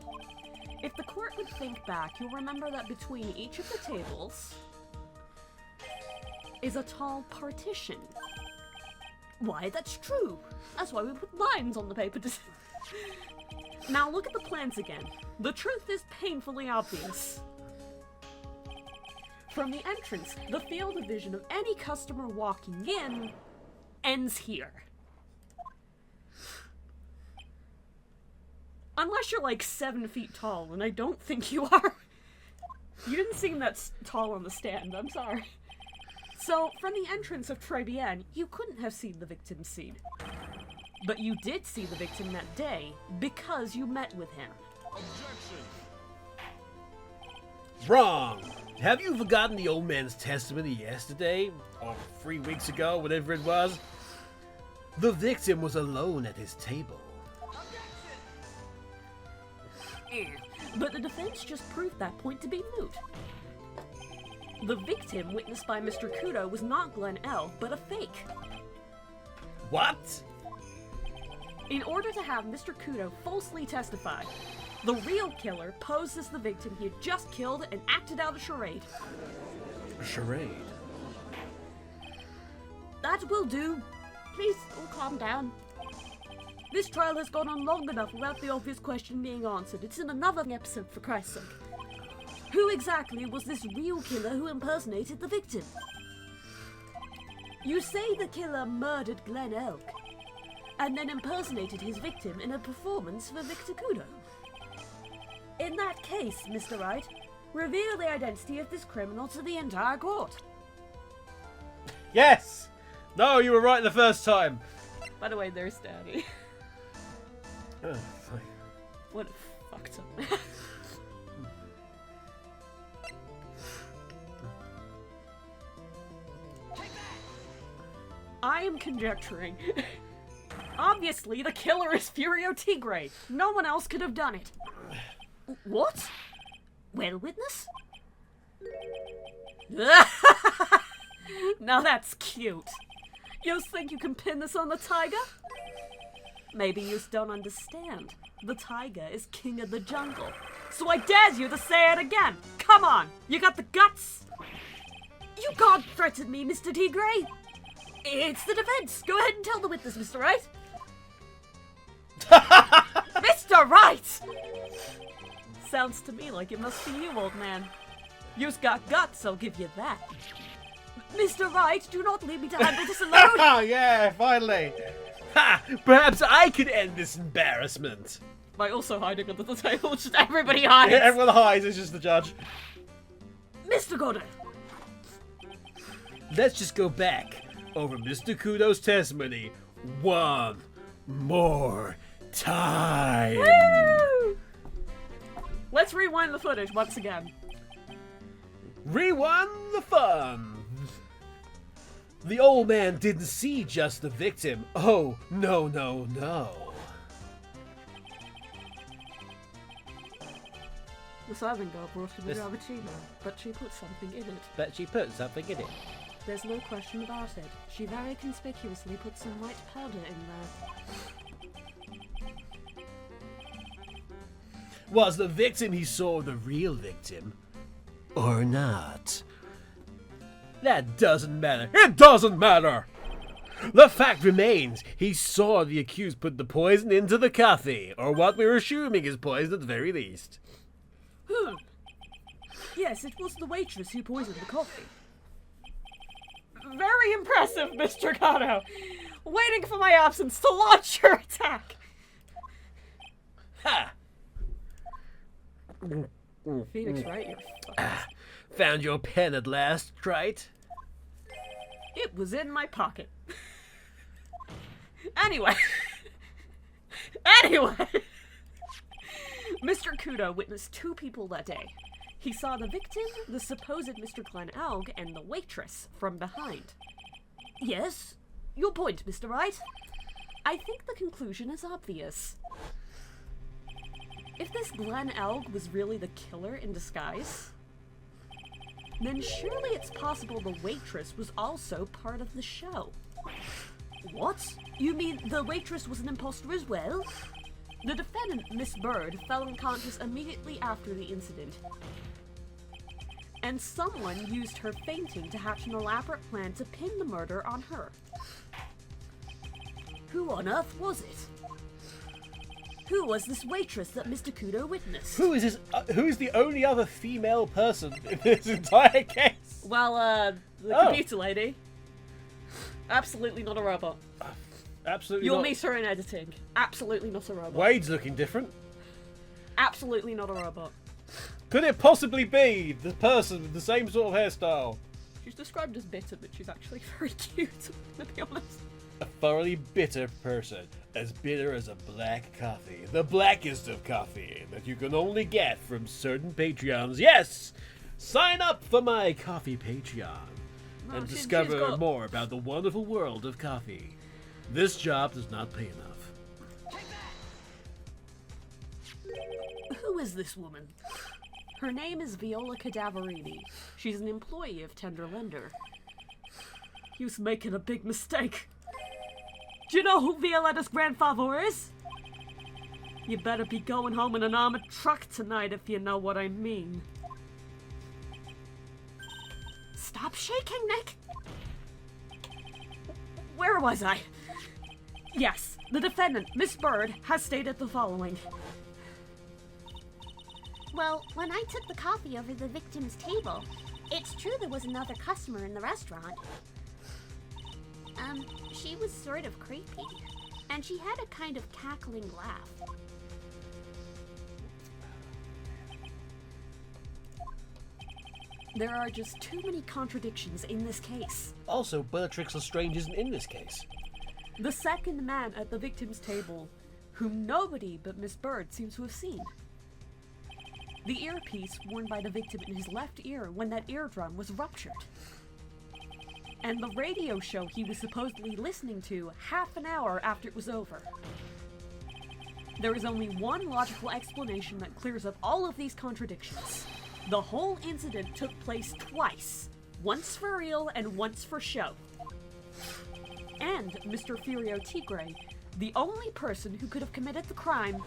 If the court would think back, you'll remember that between each of the tables is a tall partition. Why, that's true. That's why we put lines on the paper to... Now look at the plans again. The truth is painfully obvious. From the entrance, the field of vision of any customer walking in ends here. Unless you're like 7 feet tall, and I don't think you are. You didn't seem that tall on the stand, I'm sorry. So, from the entrance of Tribulations, you couldn't have seen the victim's scene. But you did see the victim that day, because you met with him. Objection! Wrong! Have you forgotten the old man's testimony yesterday? Or 3 weeks ago, whatever it was? The victim was alone at his table. But the defense just proved that point to be moot. The victim witnessed by Mr. Kudo was not Glenn L., but a fake. What? In order to have Mr. Kudo falsely testify, the real killer posed as the victim he had just killed and acted out a charade. A charade? That will do. Please, all calm down. This trial has gone on long enough without the obvious question being answered. It's in another episode, for Christ's sake. Who exactly was this real killer who impersonated the victim? You say the killer murdered Glenn Elk, and then impersonated his victim in a performance for Victor Kudo. In that case, Mr. Wright, reveal the identity of this criminal to the entire court. Yes! No, you were right the first time. By the way, there's Daddy. Oh, fine. What a fucked up man. I am conjecturing. Obviously, the killer is Furio Tigre. No one else could have done it. What? Well, witness? Now that's cute. You think you can pin this on the tiger? Maybe you just don't understand. The tiger is king of the jungle. So I dare you to say it again. Come on, you got the guts? You can't threaten me, Mr. Tigre. It's the defense. Go ahead and tell the witness, Mr. Wright. Mr. Wright! Sounds to me like it must be you, old man. You've got guts, I'll give you that. Mr. Wright, do not leave me to handle this alone. Oh, yeah, finally. Ha! Perhaps I could end this embarrassment. By also hiding under the table, just everybody hides. Yeah, everyone hides, it's just the judge. Mr. Goddard. Let's just go back over Mr. Kudo's testimony one more time. Woo! Let's rewind the footage once again. Rewind the fun. The old man didn't see just the victim. Oh, no, no, no. The Southern girl brought him a cappuccino, but she put something in it. Bet she put something in it. There's no question about it. She very conspicuously put some white powder in there. Was the victim he saw the real victim? Or not? That doesn't matter. It doesn't matter! The fact remains, he saw the accused put the poison into the coffee, or what we're assuming is poison at the very least. Yes, it was the waitress who poisoned the coffee. Very impressive, Mr. Kato! Waiting for my absence to launch your attack! Ha! Phoenix, right? You're fucked. Found your pen at last, right? It was in my pocket. Anyway. Mr. Kudo witnessed 2 people that day. He saw the victim, the supposed Mr. Glenn Alg, and the waitress from behind. Yes? Your point, Mr. Wright? I think the conclusion is obvious. If this Glenn Alg was really the killer in disguise, then surely it's possible the waitress was also part of the show. What? You mean the waitress was an imposter as well? The defendant, Miss Byrde, fell unconscious immediately after the incident. And someone used her fainting to hatch an elaborate plan to pin the murder on her. Who on earth was it? Who was this waitress that Mr. Kudo witnessed? Who is this? Who is the only other female person in this entire case? Well, the computer lady. Absolutely not a robot. Absolutely You'll not. meet her in editing. Absolutely not a robot. Wade's looking different. Absolutely not a robot. Could it possibly be the person with the same sort of hairstyle? She's described as bitter, but she's actually very cute, to be honest. A thoroughly bitter person. As bitter as a black coffee. The blackest of coffee that you can only get from certain Patreons. Yes! Sign up for my coffee Patreon and she's discover got- more about the wonderful world of coffee. This job does not pay enough. Who is this woman? Her name is Viola Cadaverini. She's an employee of Tenderlender. He was making a big mistake. Do you know who Violetta's grandfather is? You better be going home in an armored truck tonight if you know what I mean. Stop shaking, Nick! Where was I? Yes, the defendant, Miss Byrde, has stated the following. Well, when I took the coffee over the victim's table, it's true there was another customer in the restaurant. She was sort of creepy, and she had a kind of cackling laugh. There are just too many contradictions in this case. Also, Bellatrix Lestrange isn't in this case. The second man at the victim's table, whom nobody but Miss Byrde seems to have seen. The earpiece worn by the victim in his left ear when that eardrum was ruptured. And the radio show he was supposedly listening to half an hour after it was over. There is only one logical explanation that clears up all of these contradictions. The whole incident took place twice. Once for real and once for show. And, Mr. Furio Tigre, the only person who could have committed the crime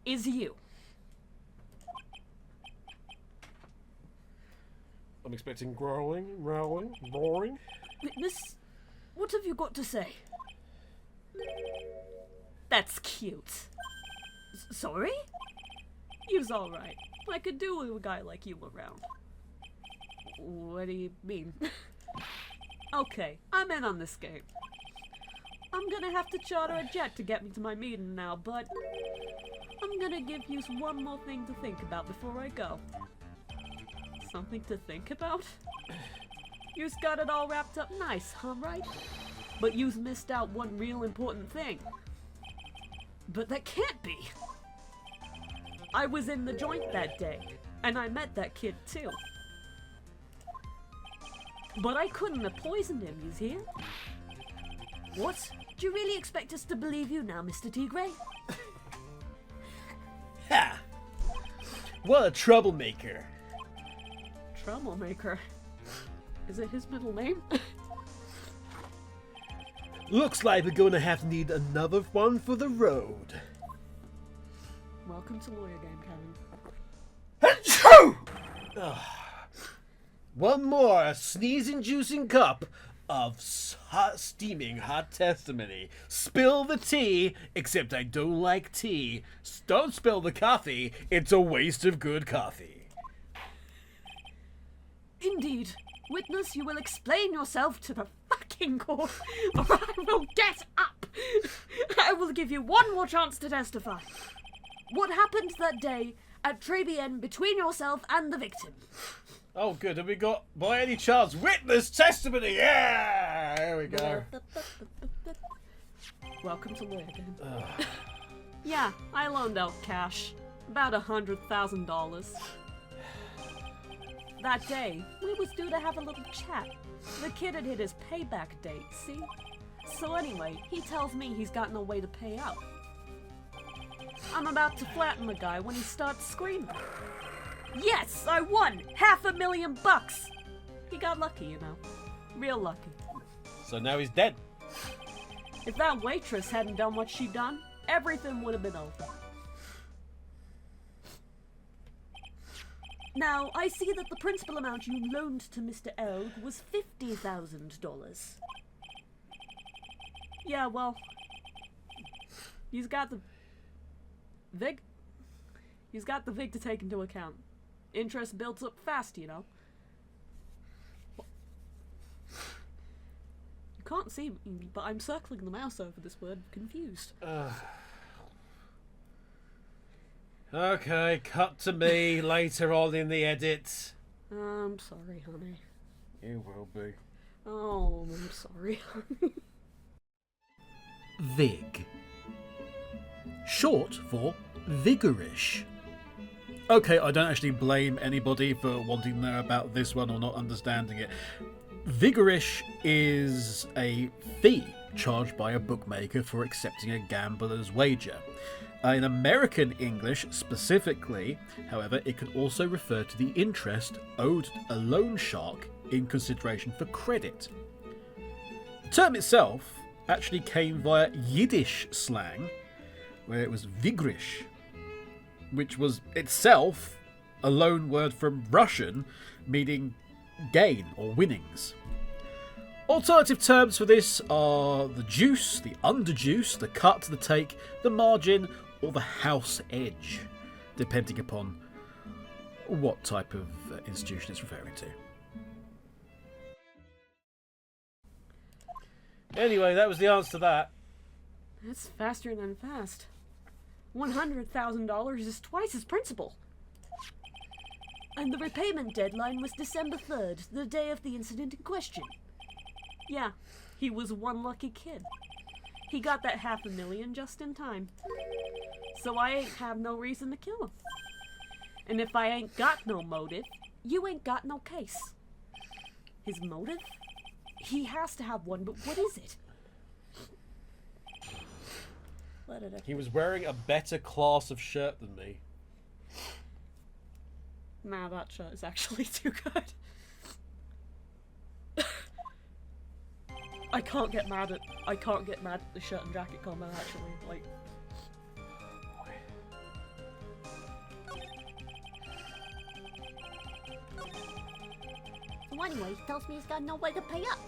is you. I'm expecting growling, roaring. Witness, what have you got to say? That's cute. Sorry? You's alright. I could do with a guy like you around. What do you mean? Okay, I'm in on this game. I'm gonna have to charter a jet to get me to my meeting now, but I'm gonna give you one more thing to think about before I go. Something to think about? You's got it all wrapped up nice, huh, Wright? But you's missed out one real important thing. But that can't be. I was in the joint that day, and I met that kid too. But I couldn't have poisoned him, you hear? What? Do you really expect us to believe you now, Mr. Tigre? Ha! What a troublemaker. Troublemaker. Is it his middle name? Looks like we're gonna have to need another one for the road. Welcome to Lawyer Game, Kevin. One more sneeze-inducing cup of steaming hot testimony. Spill the tea, except I don't like tea. Don't spill the coffee, it's a waste of good coffee. Indeed. Witness, you will explain yourself to the fucking court, or I will get up. I will give you one more chance to testify. What happened that day at Tribulations between yourself and the victim? Oh, good. Have we got, by any chance, witness testimony? Yeah! There we go. Welcome to Lawyer Game. Yeah, I loaned out cash. About $100,000. That day, we was due to have a little chat. The kid had hit his payback date, see? So anyway, he tells me he's got no way to pay out. I'm about to flatten the guy when he starts screaming. Yes, I won! $500,000! He got lucky, you know. Real lucky. So now he's dead. If that waitress hadn't done what she done, everything would have been over. Now, I see that the principal amount you loaned to Mr. Elg was $50,000. Yeah, well, he's got the VIG. He's got the VIG to take into account. Interest builds up fast, you know. You can't see me, but I'm circling the mouse over this word, confused. Okay, cut to me later on in the edit. I'm sorry, honey. You will be. Oh, I'm sorry, honey. Vig. Short for vigorish. Okay, I don't actually blame anybody for wanting to know about this one or not understanding it. Vigorish is a fee charged by a bookmaker for accepting a gambler's wager. In American English specifically, however, it can also refer to the interest owed a loan shark in consideration for credit. The term itself actually came via Yiddish slang, where it was vigorish, which was itself a loan word from Russian meaning gain or winnings. Alternative terms for this are the juice, the underjuice, the cut, the take, the margin, or the house edge, depending upon what type of institution it's referring to. Anyway, that was the answer to that. That's faster than fast. $100,000 is twice his principal. And the repayment deadline was December 3rd, the day of the incident in question. Yeah, he was one lucky kid. He got that $500,000 just in time. So I ain't have no reason to kill him. And if I ain't got no motive, you ain't got no case. His motive? He has to have one, but what is it? He was wearing a better class of shirt than me. Nah, that shirt is actually too good. I can't get mad at the shirt and jacket combo actually. Like, So anyway, he tells me he's got no way to pay up.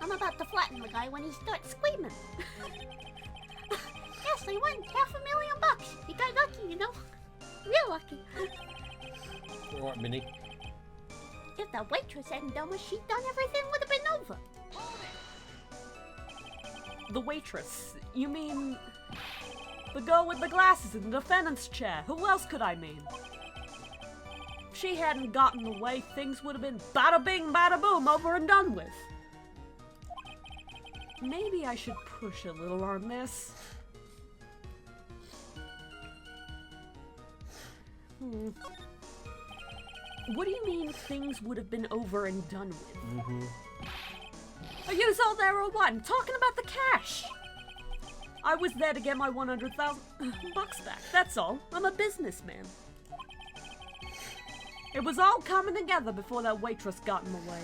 I'm about to flatten the guy when he starts screaming. Yes, I won $500,000. He got lucky, you know. Real lucky. Alright, Minnie. If the waitress hadn't done what she'd done, everything would have been over. the waitress. You mean the girl with the glasses in the defendant's chair? Who else could I mean? If she hadn't gotten away, things would have been bada bing, bada boom, over and done with. Maybe I should push a little on this. What do you mean things would have been over and done with? Are you all there or what? I'm talking about the cash. I was there to get my 100,000 bucks back. That's all. I'm a businessman. It was all coming together before that waitress got in the way.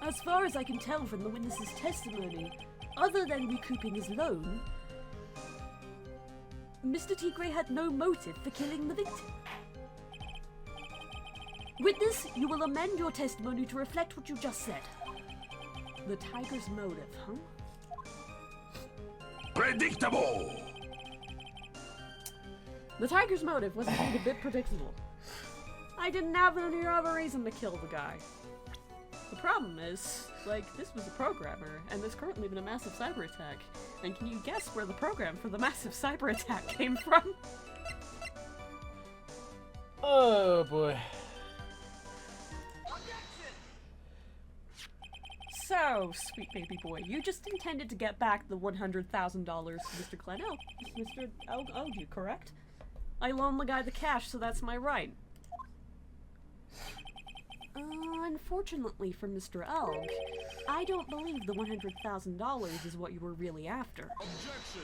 As far as I can tell from the witness's testimony, other than recouping his loan, Mr. Tigre had no motive for killing the victim. Witness, you will amend your testimony to reflect what you just said. The tiger's motive, huh? Predictable! The tiger's motive was indeed a bit predictable. I didn't have any other reason to kill the guy. The problem is, like, this was a programmer, and there's currently been a massive cyber attack. And can you guess where the program for the massive cyber attack came from? Oh boy. So, sweet baby boy, you just intended to get back the $100,000 Mr. Clennell. Mr. Elg owed you, correct? I loaned the guy the cash, so that's my right. Unfortunately for Mr. Elg, I don't believe the $100,000 is what you were really after. Objection!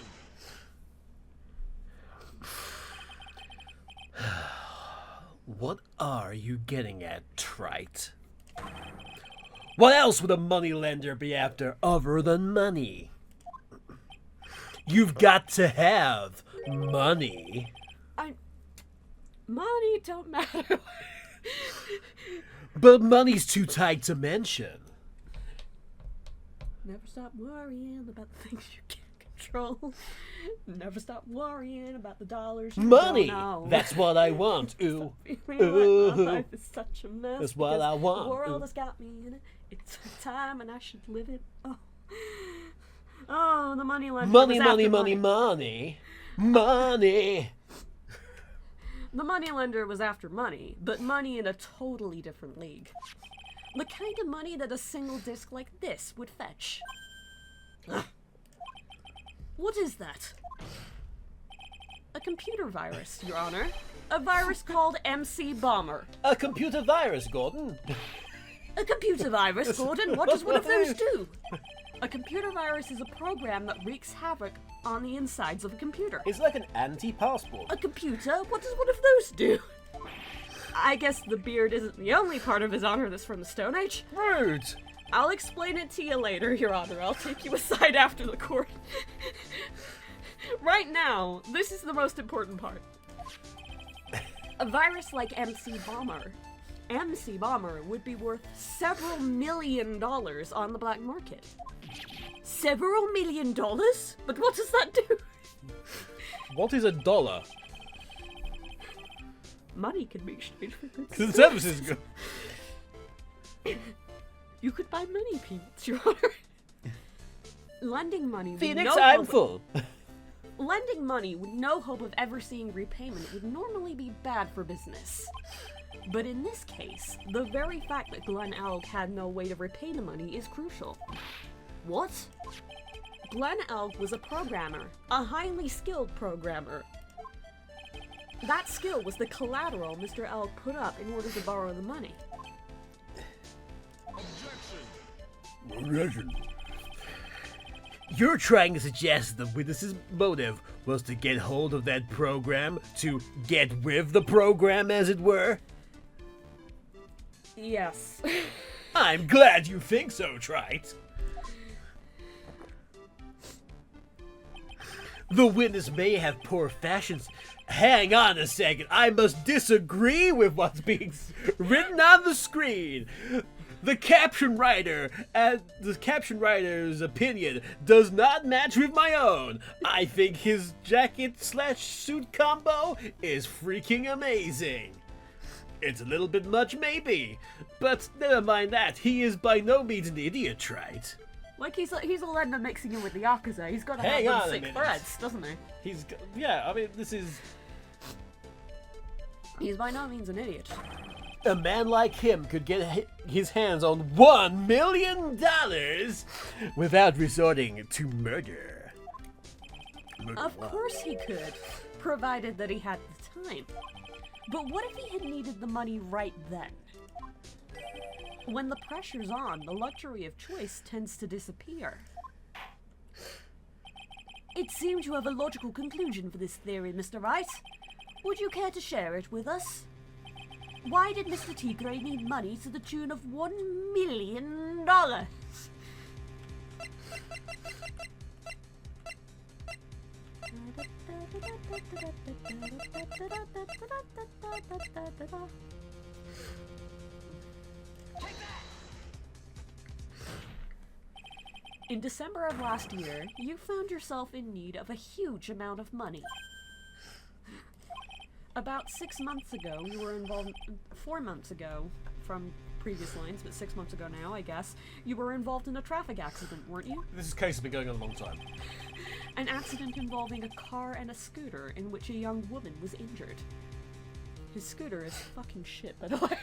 What are you getting at, Trite? What else would a moneylender be after other than money? You've got to have money. Money don't matter. But money's too tight to mention. Never stop worrying about the things you can't control. Never stop worrying about the dollars you Money! don't know. That's what I want. Ooh. Feeling like my life is such a mess. That's what because I want. The world Ooh. has got me in it. It's time and I should live it. Oh, the money lender Money, was money, after money, money. Money. The money lender was after money, but money in a totally different league. The kind of money that a single disc like this would fetch. What is that? A computer virus, Your Honor. A virus called MC Bomber. A computer virus, Gordon. A computer virus, Gordon? What does one of those do? A computer virus is a program that wreaks havoc on the insides of a computer. It's like an anti-passport. A computer? What does one of those do? I guess the beard isn't the only part of His Honor that's from the Stone Age. Rude. I'll explain it to you later, Your Honor. I'll take you aside after the court. Right now, this is the most important part. A virus like MC Bomber would be worth several $1 million on the black market. Several $1 million? But what does that do? What is a dollar? Money can be exchanged for goods. The service is good. You could buy many peanuts, Your Honor. Lending money with Phoenix, no I'm hope full. Lending money with no hope of ever seeing repayment would normally be bad for business. But in this case, the very fact that Glenn Elg had no way to repay the money is crucial. What? Glenn Elg was a programmer, a highly skilled programmer. That skill was the collateral Mr. Elg put up in order to borrow the money. Objection. You're trying to suggest the witness's motive was to get hold of that program, to get with the program, as it were? Yes. I'm glad you think so, Trite. The witness may have poor fashions. Hang on a second, I must disagree with what's being written on the screen. The caption writer's opinion does not match with my own. I think his jacket/suit combo is freaking amazing. It's a little bit much, maybe, but never mind that. He is by no means an idiot, Trite. Like he's a lender mixing in with the Yakuza. He's got to Hang have on them a sick minute. threads, doesn't he? I mean, this is... He's by no means an idiot. A man like him could get his hands on $1 million without resorting to murder. Of course he could, provided that he had the time. But what if he had needed the money right then? When the pressure's on, the luxury of choice tends to disappear. It seems you have a logical conclusion for this theory, Mr. Wright. Would you care to share it with us? Why did Mr. Tigre need money to the tune of $1 million? In December of last year, you found yourself in need of a huge amount of money. About 6 months ago, you were involved... 4 months ago, from previous lines, but 6 months ago now, I guess, you were involved in a traffic accident, weren't you? This case has been going on a long time. An accident involving a car and a scooter in which a young woman was injured. His scooter is fucking shit, by the way.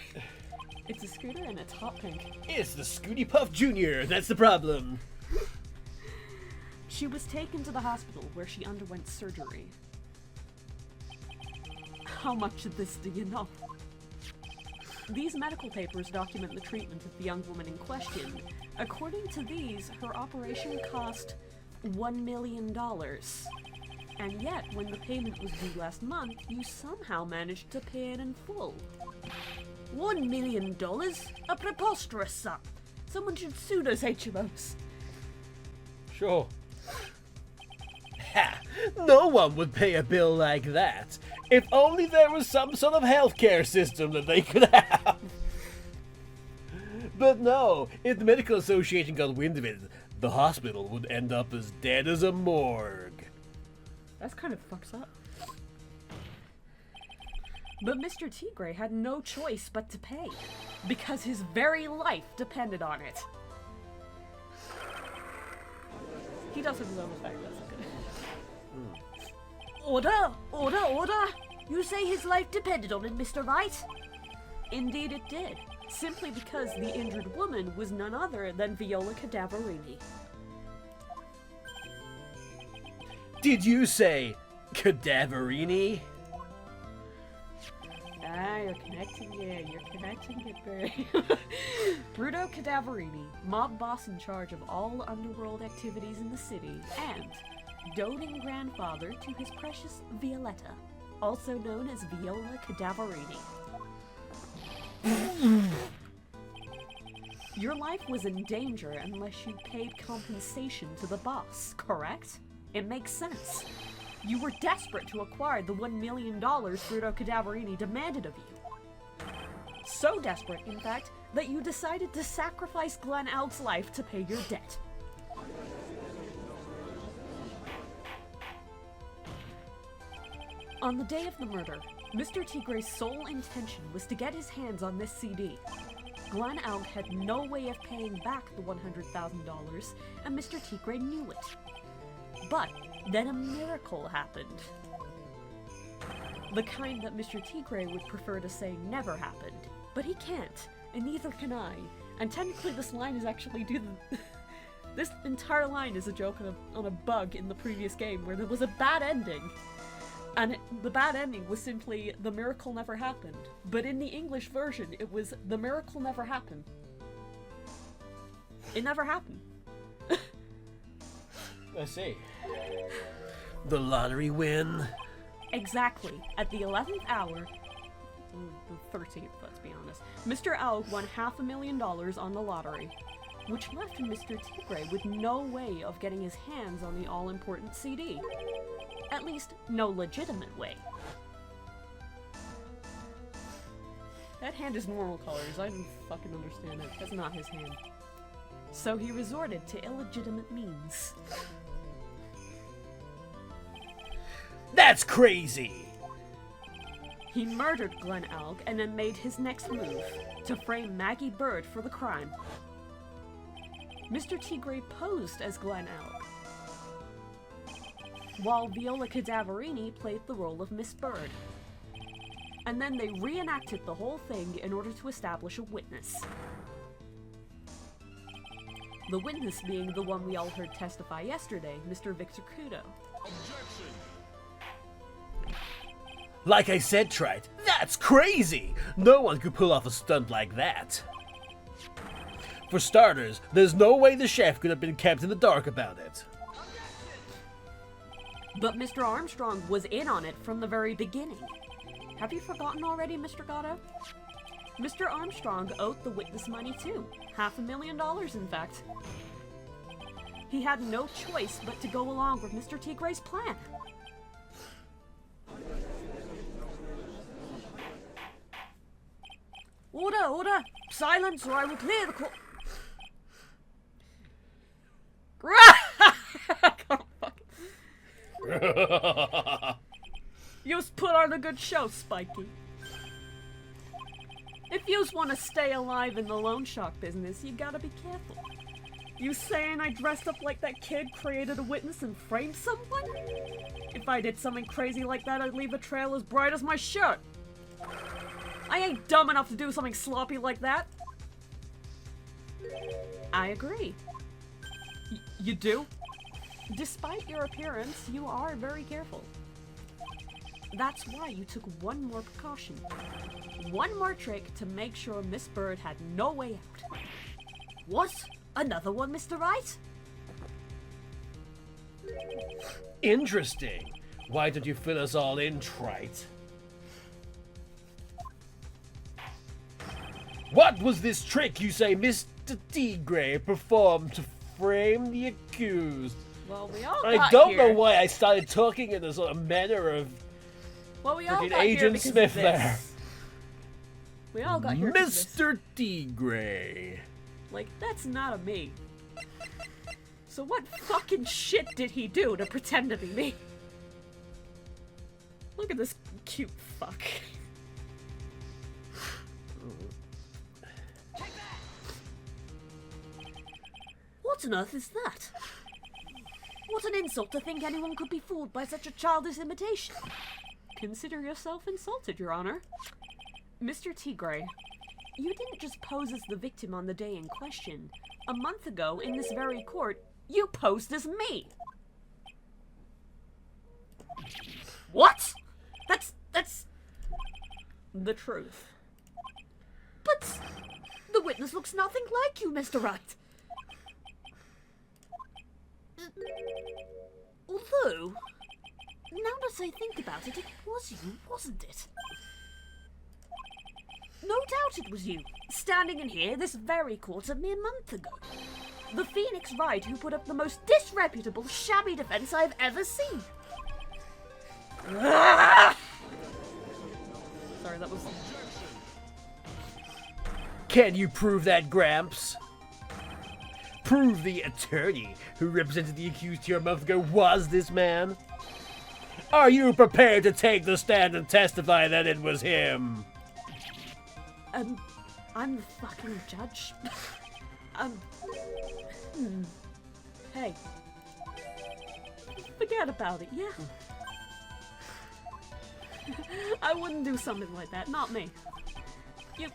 It's a scooter and it's hot pink. It's the Scooty Puff Jr., that's the problem. She was taken to the hospital where she underwent surgery. How much of this do you know? These medical papers document the treatment of the young woman in question. According to these, her operation cost $1 million. And yet, when the payment was due last month, you somehow managed to pay it in full. $1 million? A preposterous sum. Someone should sue those HMOs. Sure. Ha! No one would pay a bill like that. If only there was some sort of healthcare system that they could have. But no, if the medical association got wind of it, the hospital would end up as dead as a morgue. That's kind of fucks up. But Mr. Tigre had no choice but to pay, because his very life depended on it. He does have his own effect, that's good. Order! Order! Order! You say his life depended on it, Mr. Wright? Indeed it did, simply because the injured woman was none other than Viola Cadaverini. Did you say Cadaverini? Ah, you're connecting it very... Bruno Cadaverini, mob boss in charge of all underworld activities in the city, and doting grandfather to his precious Violetta, also known as Viola Cadaverini. Your life was in danger unless you paid compensation to the boss, correct? It makes sense. You were desperate to acquire the $1 million Bruno Cadaverini demanded of you. So desperate, in fact, that you decided to sacrifice Glen Alg's life to pay your debt. On the day of the murder, Mr. Tigre's sole intention was to get his hands on this CD. Glen Alg had no way of paying back the $100,000, and Mr. Tigre knew it. But then a miracle happened. The kind that Mr. Tigre would prefer to say never happened. But he can't, and neither can I. And technically this line is actually due to... This entire line is a joke on a bug in the previous game where there was a bad ending. And the bad ending was simply, the miracle never happened. But in the English version, it was, the miracle never happened. It never happened. I see. The lottery win. Exactly. At the 11th hour, the 13th, let's be honest, Mr. Alg won $500,000 on the lottery, which left Mr. Tigre with no way of getting his hands on the all-important CD. At least, no legitimate way. That hand is normal colors, I don't fucking understand it. That's not his hand. So he resorted to illegitimate means. That's crazy! He murdered Glen Alg and then made his next move, to frame Maggey Byrde for the crime. Mr. Tigre posed as Glen Alg, while Viola Cadaverini played the role of Miss Byrde. And then they reenacted the whole thing in order to establish a witness. The witness being the one we all heard testify yesterday, Mr. Victor Kudo. Objection! Like I said, Trite, that's crazy! No one could pull off a stunt like that. For starters, there's no way the chef could have been kept in the dark about it. But Mr. Armstrong was in on it from the very beginning. Have you forgotten already, Mr. Gatto? Mr. Armstrong owed the witness money too. $500,000, in fact. He had no choice but to go along with Mr. Tigre's plan. Order, order! Silence, or I will clear the court. You's put on a good show, Spiky. If yous want to stay alive in the loan shark business, you gotta be careful. You saying I dressed up like that kid, created a witness, and framed someone? If I did something crazy like that, I'd leave a trail as bright as my shirt. I ain't dumb enough to do something sloppy like that. I agree. You do? Despite your appearance, you are very careful. That's why you took one more precaution. One more trick to make sure Miss Byrde had no way out. What? Another one, Mr. Wright? Interesting. Why don't you fill us all in, Trite? What was this trick you say Mr. Tigre performed to frame the accused? Well, we all got I don't here. know why I started talking in a sort of manner of Well, we all freaking got here Agent because Smith of there. this. We all got here because of this. Mr. Tigre. Like, that's not a me. So what fucking shit did he do to pretend to be me? Look at this cute fuck. What on earth is that? What an insult to think anyone could be fooled by such a childish imitation. Consider yourself insulted, Your Honor. Mr. Tigre, you didn't just pose as the victim on the day in question. A month ago, in this very court, you posed as me. What? That's the truth. But the witness looks nothing like you, Mr. Wright. Although, now that I think about it, it was you, wasn't it? No doubt it was you, standing in here this very court a mere month ago. The Phoenix Wright who put up the most disreputable, shabby defense I've ever seen. Sorry, that was... Can you prove that, Gramps? Prove the attorney who represented the accused here a month ago was this man? Are you prepared to take the stand and testify that it was him? I'm the fucking judge. Hey. Forget about it, yeah? I wouldn't do something like that, not me. You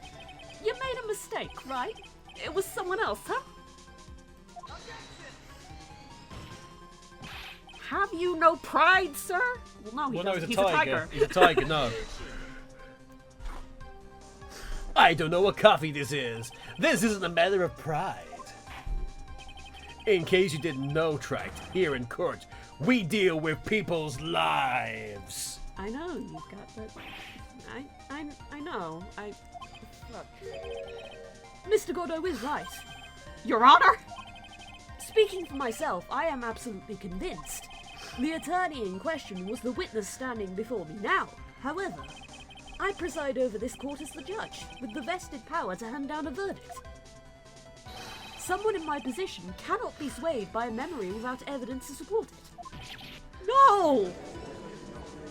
made a mistake, right? It was someone else, huh? Have you no pride, sir? Well, no, he's a tiger. He's a tiger, no. I don't know what coffee this is. This isn't a matter of pride. In case you didn't know, Trite, here in court, we deal with people's lives. I know, you've got that. I know. Look. Mr. Godot is right. Your Honor? Speaking for myself, I am absolutely convinced. The attorney in question was the witness standing before me now. However, I preside over this court as the judge, with the vested power to hand down a verdict. Someone in my position cannot be swayed by a memory without evidence to support it. No!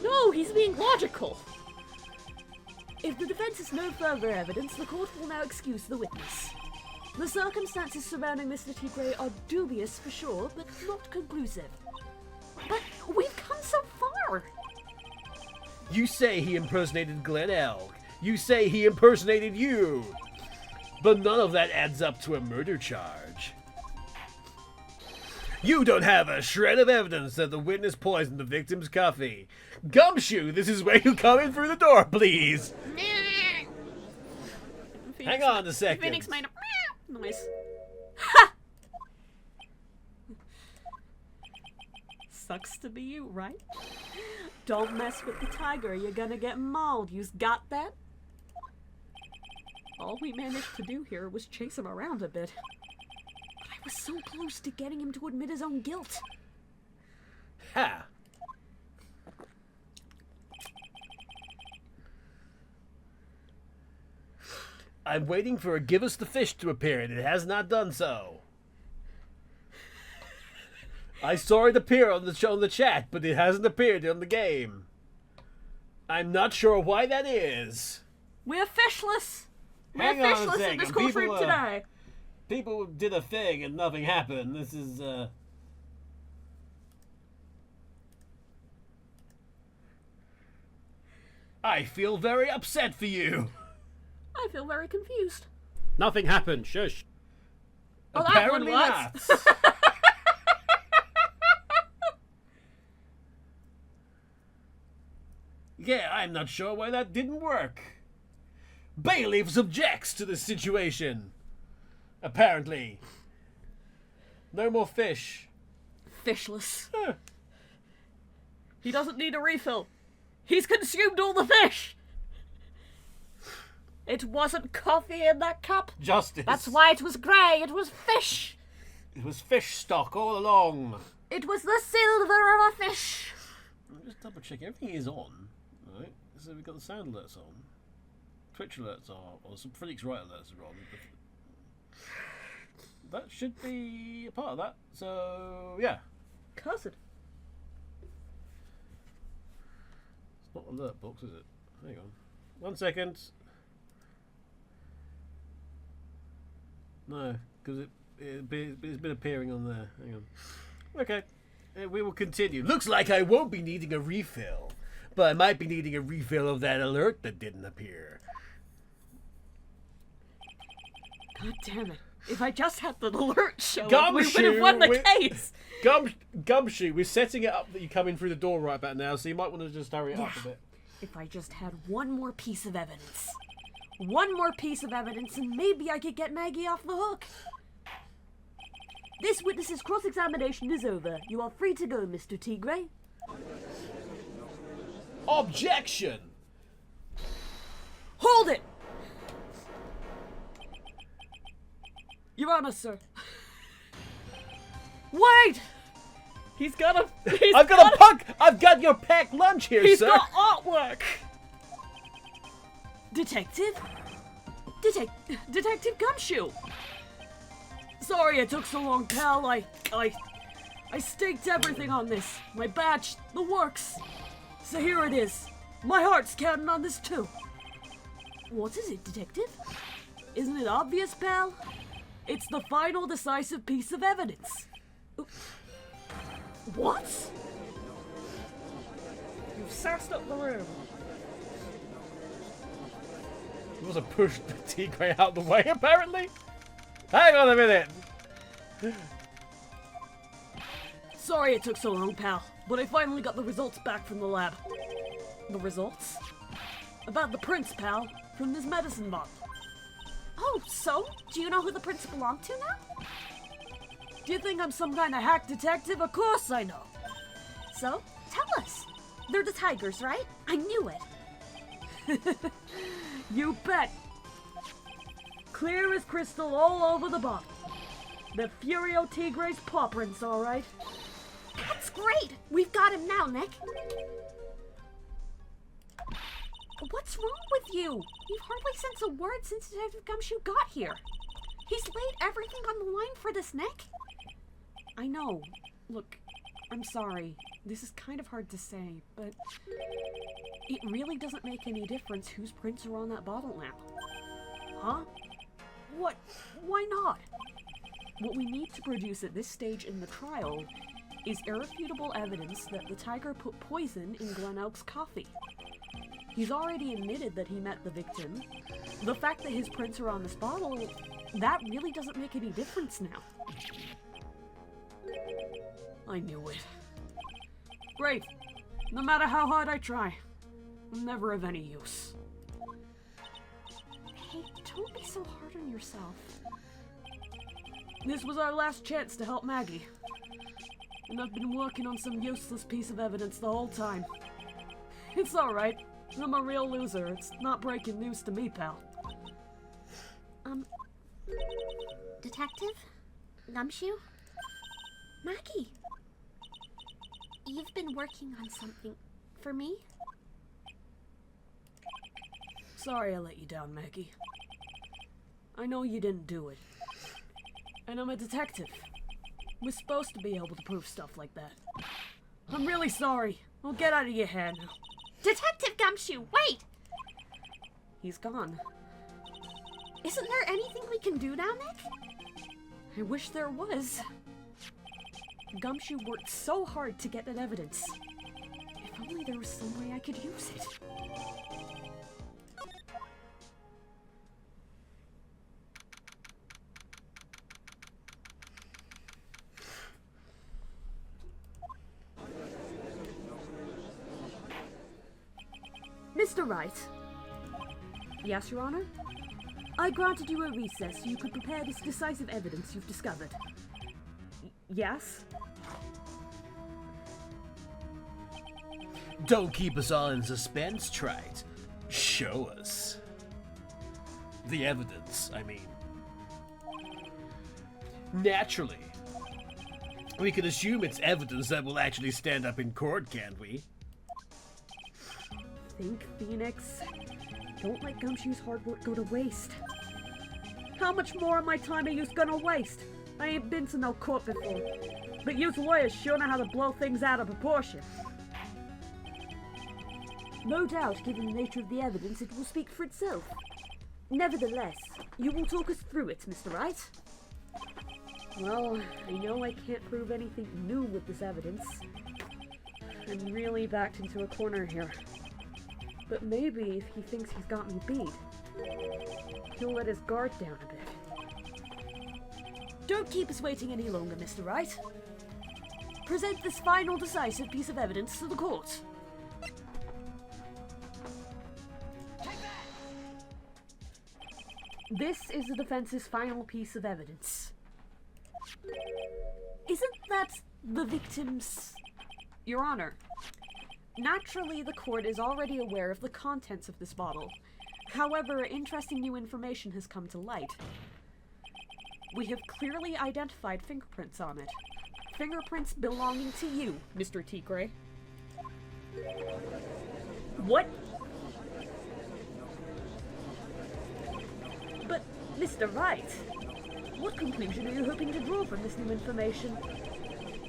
No, he's being logical. If the defense has no further evidence, the court will now excuse the witness. The circumstances surrounding Mr. Tigre are dubious for sure, but not conclusive. But we've come so far! You say he impersonated Glen Elk. You say he impersonated you. But none of that adds up to a murder charge. You don't have a shred of evidence that the witness poisoned the victim's coffee. Gumshoe, this is where you come in through the door, please. Hang on a second. Phoenix made a noise. Sucks to be you, right? Don't mess with the tiger, you're gonna get mauled. You's got that? All we managed to do here was chase him around a bit. But I was so close to getting him to admit his own guilt. Ha! I'm waiting for a Give Us the Fish to appear, and it has not done so. I saw it appear on the chat, but it hasn't appeared on the game. I'm not sure why that is. We're fishless! We're Hang on a fishless in second. this courtroom today! People did a thing and nothing happened. This is, I feel very upset for you. I feel very confused. Nothing happened. Shush. Oh, Apparently that one not. Yeah, I'm not sure why that didn't work. Bailiffs objects to this situation. Apparently. No more fish. Fishless. Huh. He doesn't need a refill. He's consumed all the fish! It wasn't coffee in that cup. Justice. That's why it was grey. It was fish. It was fish stock all along. It was the silver of a fish. I'll just double check. Everything is on. Right. So we've got the sound alerts on. Twitch alerts are, or some Phoenix Wright alerts are on. that should be a part of that. So, yeah. Cousin. It's not alert box, is it? Hang on. 1 second. No, because it's been appearing on there. Hang on. Okay. We will continue. Looks like I won't be needing a refill. But I might be needing a refill of that alert that didn't appear. God damn it. If I just had the alert show up, we Gumshoe, would have won the case. Gumshoe, we're setting it up that you come in through the door right about now, so you might want to just hurry it up a bit. If I just had one more piece of evidence. One more piece of evidence, and maybe I could get Maggey off the hook. This witness's cross-examination is over. You are free to go, Mr. Tigre. Objection! Hold it! Your Honor, sir. Wait! I've got your packed lunch here, He's sir. got artwork! Detective? Detective Gumshoe! Sorry it took so long, pal. I staked everything on this. My badge, the works. So here it is. My heart's counting on this too. What is it, Detective? Isn't it obvious, pal? It's the final decisive piece of evidence. What? You've sassed up the room. You must have pushed the Tigre out the way, apparently. Hang on a minute. Sorry it took so long, pal, but I finally got the results back from the lab. The results? About the prints, pal, from this medicine bottle. Oh, so? Do you know who the prints belong to now? Do you think I'm some kind of hack detective? Of course I know. So, tell us. They're the tigers, right? I knew it. You bet. Clear as crystal all over the bottle. The Furio Tigre's paw prints, all right. That's great. We've got him now, Nick. What's wrong with you? You've hardly sent a word since Detective Gumshoe got here. He's laid everything on the line for this, Nick. I know. Look, I'm sorry. This is kind of hard to say, but it really doesn't make any difference whose prints are on that bottle now. Huh? What? Why not? What we need to produce at this stage in the trial is irrefutable evidence that the tiger put poison in Glen Elk's coffee. He's already admitted that he met the victim. The fact that his prints are on this bottle, that really doesn't make any difference now. I knew it. Great. No matter how hard I try, I'm never of any use. Hey, don't be so hard on yourself. This was our last chance to help Maggey. And I've been working on some useless piece of evidence the whole time. It's alright. I'm a real loser. It's not breaking news to me, pal. Detective? Gumshoe? Maggey? You've been working on something for me? Sorry I let you down, Maggey. I know you didn't do it. And I'm a detective. We're supposed to be able to prove stuff like that. I'm really sorry. I'll get out of your hair now. Detective Gumshoe, wait! He's gone. Isn't there anything we can do now, Nick? I wish there was. Gumshoe worked so hard to get that evidence. If only there was some way I could use it. Mr. Wright. Yes, Your Honor? I granted you a recess so you could prepare this decisive evidence you've discovered. Yes? Don't keep us all in suspense, Trite. Show us. The evidence, I mean. Naturally. We can assume it's evidence that will actually stand up in court, can't we? Think, Phoenix. Don't let Gumshoe's hard work go to waste. How much more of my time are you gonna waste? I ain't been to no court before, but you lawyers sure know how to blow things out of proportion. No doubt, given the nature of the evidence, it will speak for itself. Nevertheless, you will talk us through it, Mr. Wright. Well, I know I can't prove anything new with this evidence. I'm really backed into a corner here. But maybe if he thinks he's got me beat, he'll let his guard down a bit. Don't keep us waiting any longer, Mr. Wright. Present this final decisive piece of evidence to the court. This is the defense's final piece of evidence. Isn't that the victim's... Your Honor, naturally the court is already aware of the contents of this bottle. However, interesting new information has come to light. We have clearly identified fingerprints on it. Fingerprints belonging to you, Mr. Tigre. What? But, Mr. Wright, what conclusion are you hoping to draw from this new information?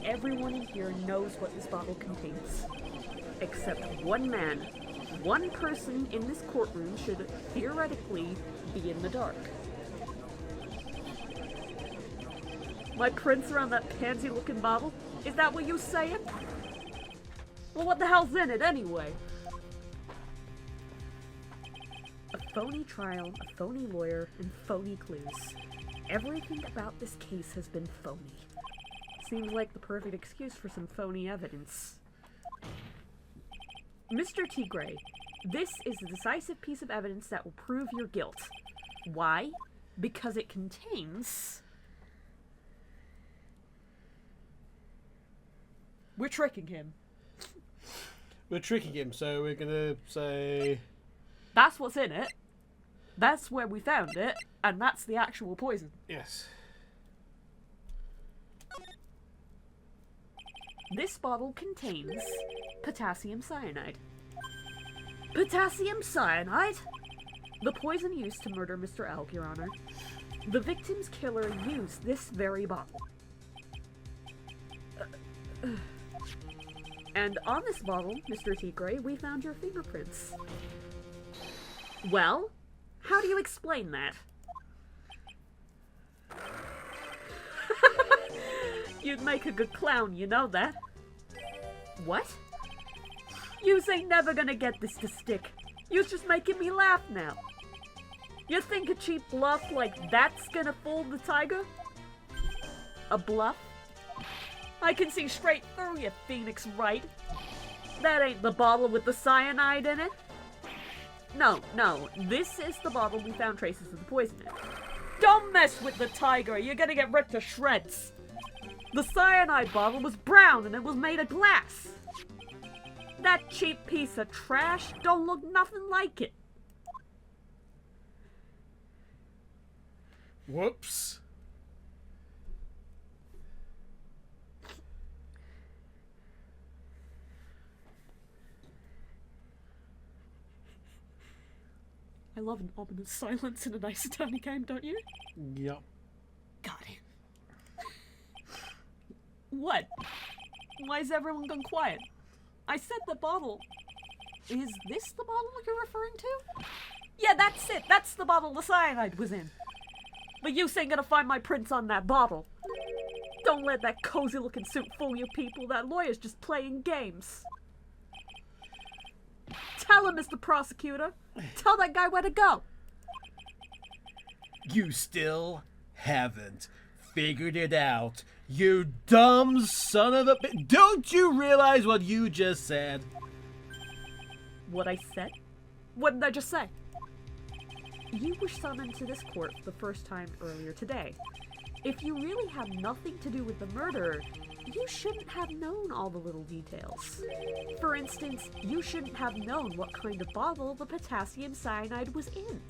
Everyone in here knows what this bottle contains. Except one man. One person in this courtroom should theoretically be in the dark. My prints are on that pansy-looking bottle? Is that what you're saying? Well, what the hell's in it anyway? A phony trial, a phony lawyer, and phony clues. Everything about this case has been phony. Seems like the perfect excuse for some phony evidence. Mr. Tigre, this is the decisive piece of evidence that will prove your guilt. Why? Because it contains... We're tricking him. We're tricking him, so we're gonna say... That's what's in it. That's where we found it, and that's the actual poison. Yes. This bottle contains potassium cyanide. Potassium cyanide? The poison used to murder Mr. Elk, Your Honor. The victim's killer used this very bottle. And on this bottle, Mr. Tigre, we found your fingerprints. Well, how do you explain that? You'd make a good clown, you know that. What? Yous ain't never gonna get this to stick. You's just making me laugh now. You think a cheap bluff like that's gonna fool the tiger? A bluff? I can see straight through you, Phoenix Wright. That ain't the bottle with the cyanide in it. No, this is the bottle we found traces of the poison in. Don't mess with the tiger, you're gonna get ripped to shreds. The cyanide bottle was brown and it was made of glass. That cheap piece of trash don't look nothing like it. Whoops. I love an ominous silence in a nice attorney game, don't you? Yep. Got it. What? Why is everyone gone quiet? I said the bottle. Is this the bottle you're referring to? Yeah, that's it. That's the bottle the cyanide was in. But you ain't gonna find my prints on that bottle. Don't let that cozy-looking suit fool you people. That lawyer's just playing games. Tell him, Mr. Prosecutor. Tell that guy where to go. You still haven't figured it out, you dumb son of a... Don't you realize what you just said? What I said? What did I just say? You were summoned to this court for the first time earlier today. If you really had nothing to do with the murder, you shouldn't have known all the little details. For instance, you shouldn't have known what kind of bottle the potassium cyanide was in.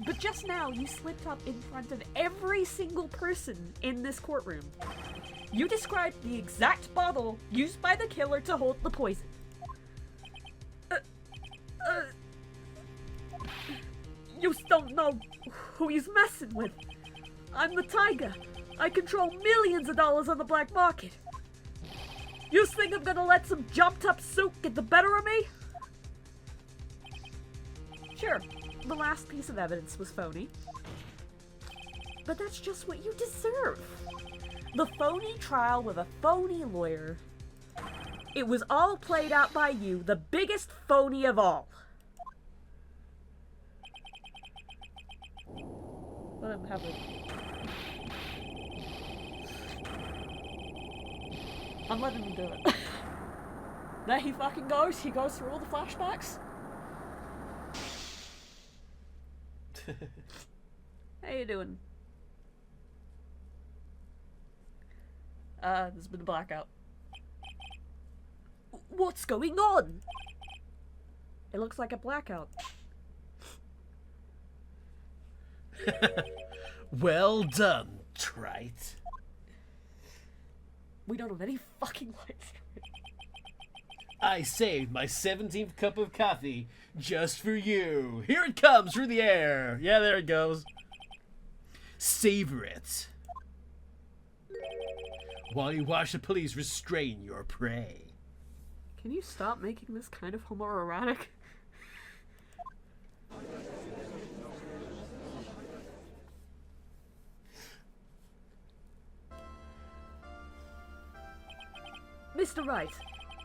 But just now, you slipped up in front of every single person in this courtroom. You described the exact bottle used by the killer to hold the You don't know who he's messing with. I'm the Tiger. I control millions of dollars on the black market. You think I'm gonna let some jumped-up suit get the better of me? Sure, the last piece of evidence was phony. But that's just what you deserve. The phony trial with a phony lawyer. It was all played out by you, the biggest phony of all. Let him have it. I'm letting him do it. There he fucking goes. He goes through all the flashbacks. How you doing? There's been a blackout. What's going on? It looks like a blackout. Well done, Wright. We don't have any fucking lights. I saved my 17th cup of coffee just for you. Here it comes through the air. Yeah, there it goes. Savor it. While you watch the police restrain your prey. Can you stop making this kind of homoerotic? Mr. Wright,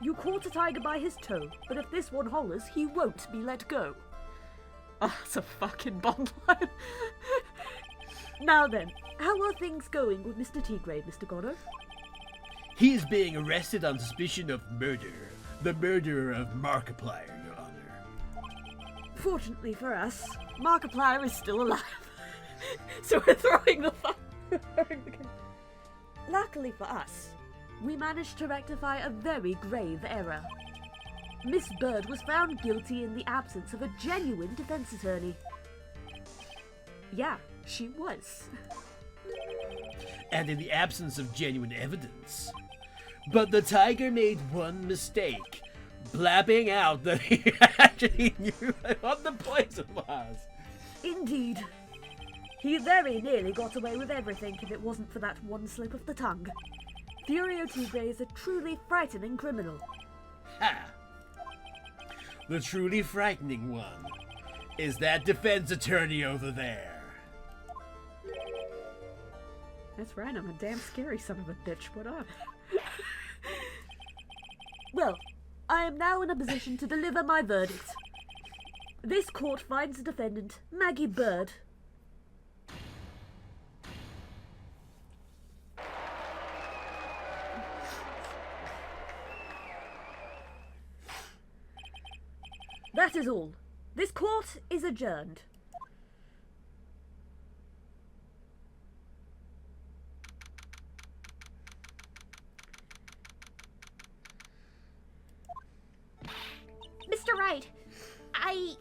you caught a tiger by his toe, but if this one hollers, he won't be let go. Oh, that's a fucking Bond line. Now then, how are things going with Mr. Tigray, Mr. Goddard? He is being arrested on suspicion of murder. The murderer of Markiplier, Your Honor. Fortunately for us, Markiplier is still alive. So we're throwing the Luckily for us, we managed to rectify a very grave error. Miss Byrde was found guilty in the absence of a genuine defense attorney. Yeah, she was. And in the absence of genuine evidence. But the tiger made one mistake, blabbing out that he actually knew what the poison was. Indeed. He very nearly got away with everything if it wasn't for that one slip of the tongue. Furio Tigre is a truly frightening criminal. Ha! The truly frightening one is that defense attorney over there. That's right, I'm a damn scary son of a bitch. What up? Well, I am now in a position to deliver my verdict. This court finds the defendant, Maggey Byrde. That is all. This court is adjourned. Mr. Wright, I'm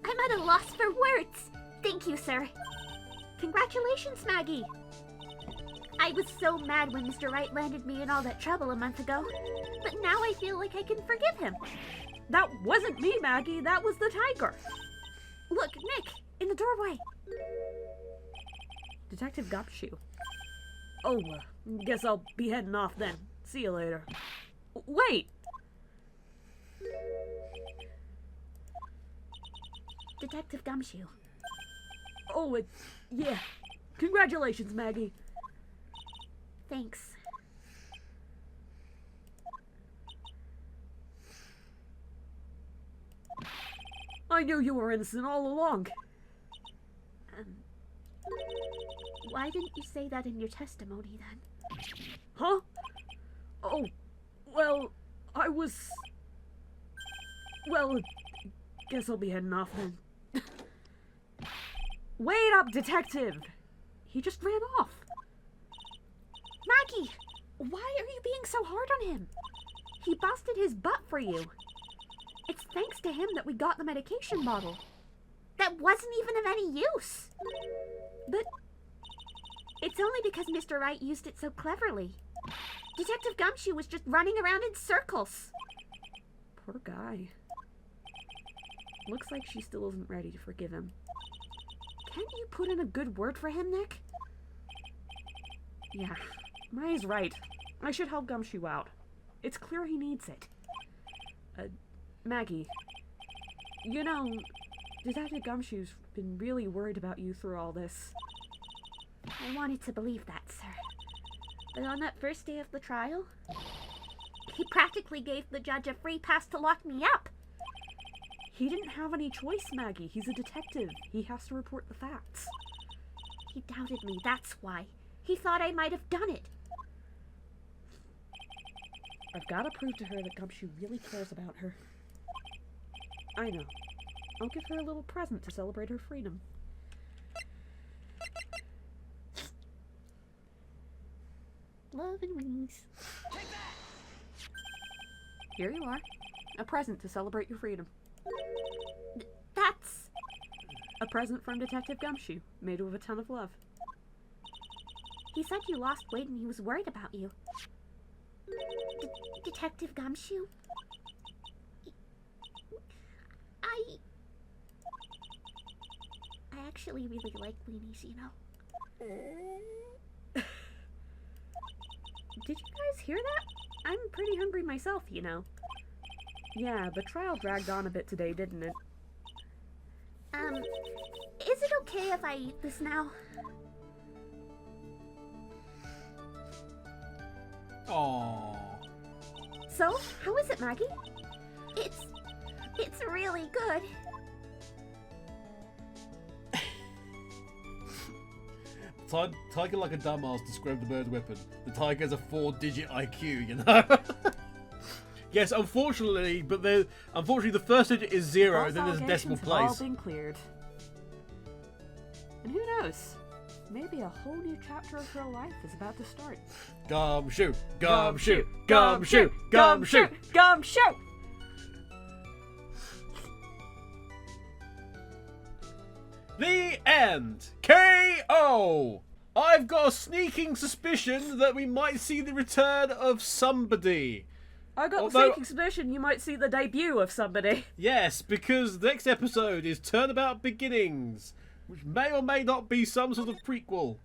at a loss for words. Thank you, sir. Congratulations, Maggey. I was so mad when Mr. Wright landed me in all that trouble a month ago, but now I feel like I can forgive him. That wasn't me, Maggey. That was the tiger. Look, Nick, in the doorway. Detective Gumshoe. Oh, guess I'll be heading off then. See you later. Wait! Detective Gumshoe. Oh, yeah. Congratulations, Maggey. Thanks. I knew you were innocent all along. Why didn't you say that in your testimony then? Huh? Oh, well, I was... Well, guess I'll be heading off then. Wait up, detective! He just ran off. Maggey, why are you being so hard on him? He busted his butt for you. It's thanks to him that we got the medication bottle. That wasn't even of any use. But it's only because Mr. Wright used it so cleverly. Detective Gumshoe was just running around in circles. Poor guy. Looks like she still isn't ready to forgive him. Can't you put in a good word for him, Nick? Yeah, Maya's right. I should help Gumshoe out. It's clear he needs it. Maggey, you know, Detective Gumshoe's been really worried about you through all this. I wanted to believe that, sir. But on that first day of the trial, he practically gave the judge a free pass to lock me up. He didn't have any choice, Maggey. He's a detective. He has to report the facts. He doubted me, that's why. He thought I might have done it. I've got to prove to her that Gumshoe really cares about her. I know. I'll give her a little present to celebrate her freedom. Love and wings. Here you are. A present to celebrate your freedom. That's... A present from Detective Gumshoe, made with a ton of love. He said you lost weight and he was worried about you. Detective Gumshoe? I actually really like weenies, you know. Did you guys hear that? I'm pretty hungry myself, you know. Yeah, the trial dragged on a bit today, didn't it? Is it okay if I eat this now? Aww. So, how is it, Maggey? It's really good. Tiger like a dumbass described the bird weapon. The tiger has a 4-digit IQ, you know? Yes, unfortunately, but unfortunately the first digit is 0, and then there's a decimal False allegations place. have all been cleared. And who knows? Maybe a whole new chapter of her life is about to start. Gumshoe! Gumshoe! Gumshoe! Gumshoe! Gumshoe! The end! KO! I've got a sneaking suspicion that we might see the return of somebody. I got Although- the sneaking suspicion you might see the debut of somebody. Yes, because the next episode is Turnabout Beginnings, which may or may not be some sort of prequel.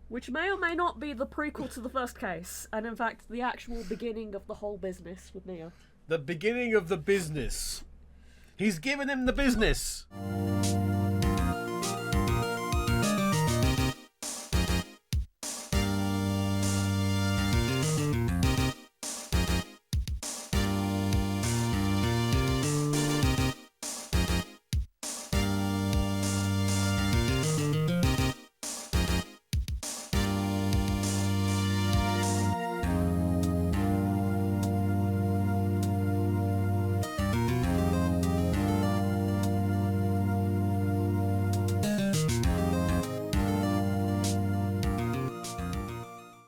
Which may or may not be the prequel to the first case, and in fact the actual beginning of the whole business with Neo. The beginning of the business. He's given him the business.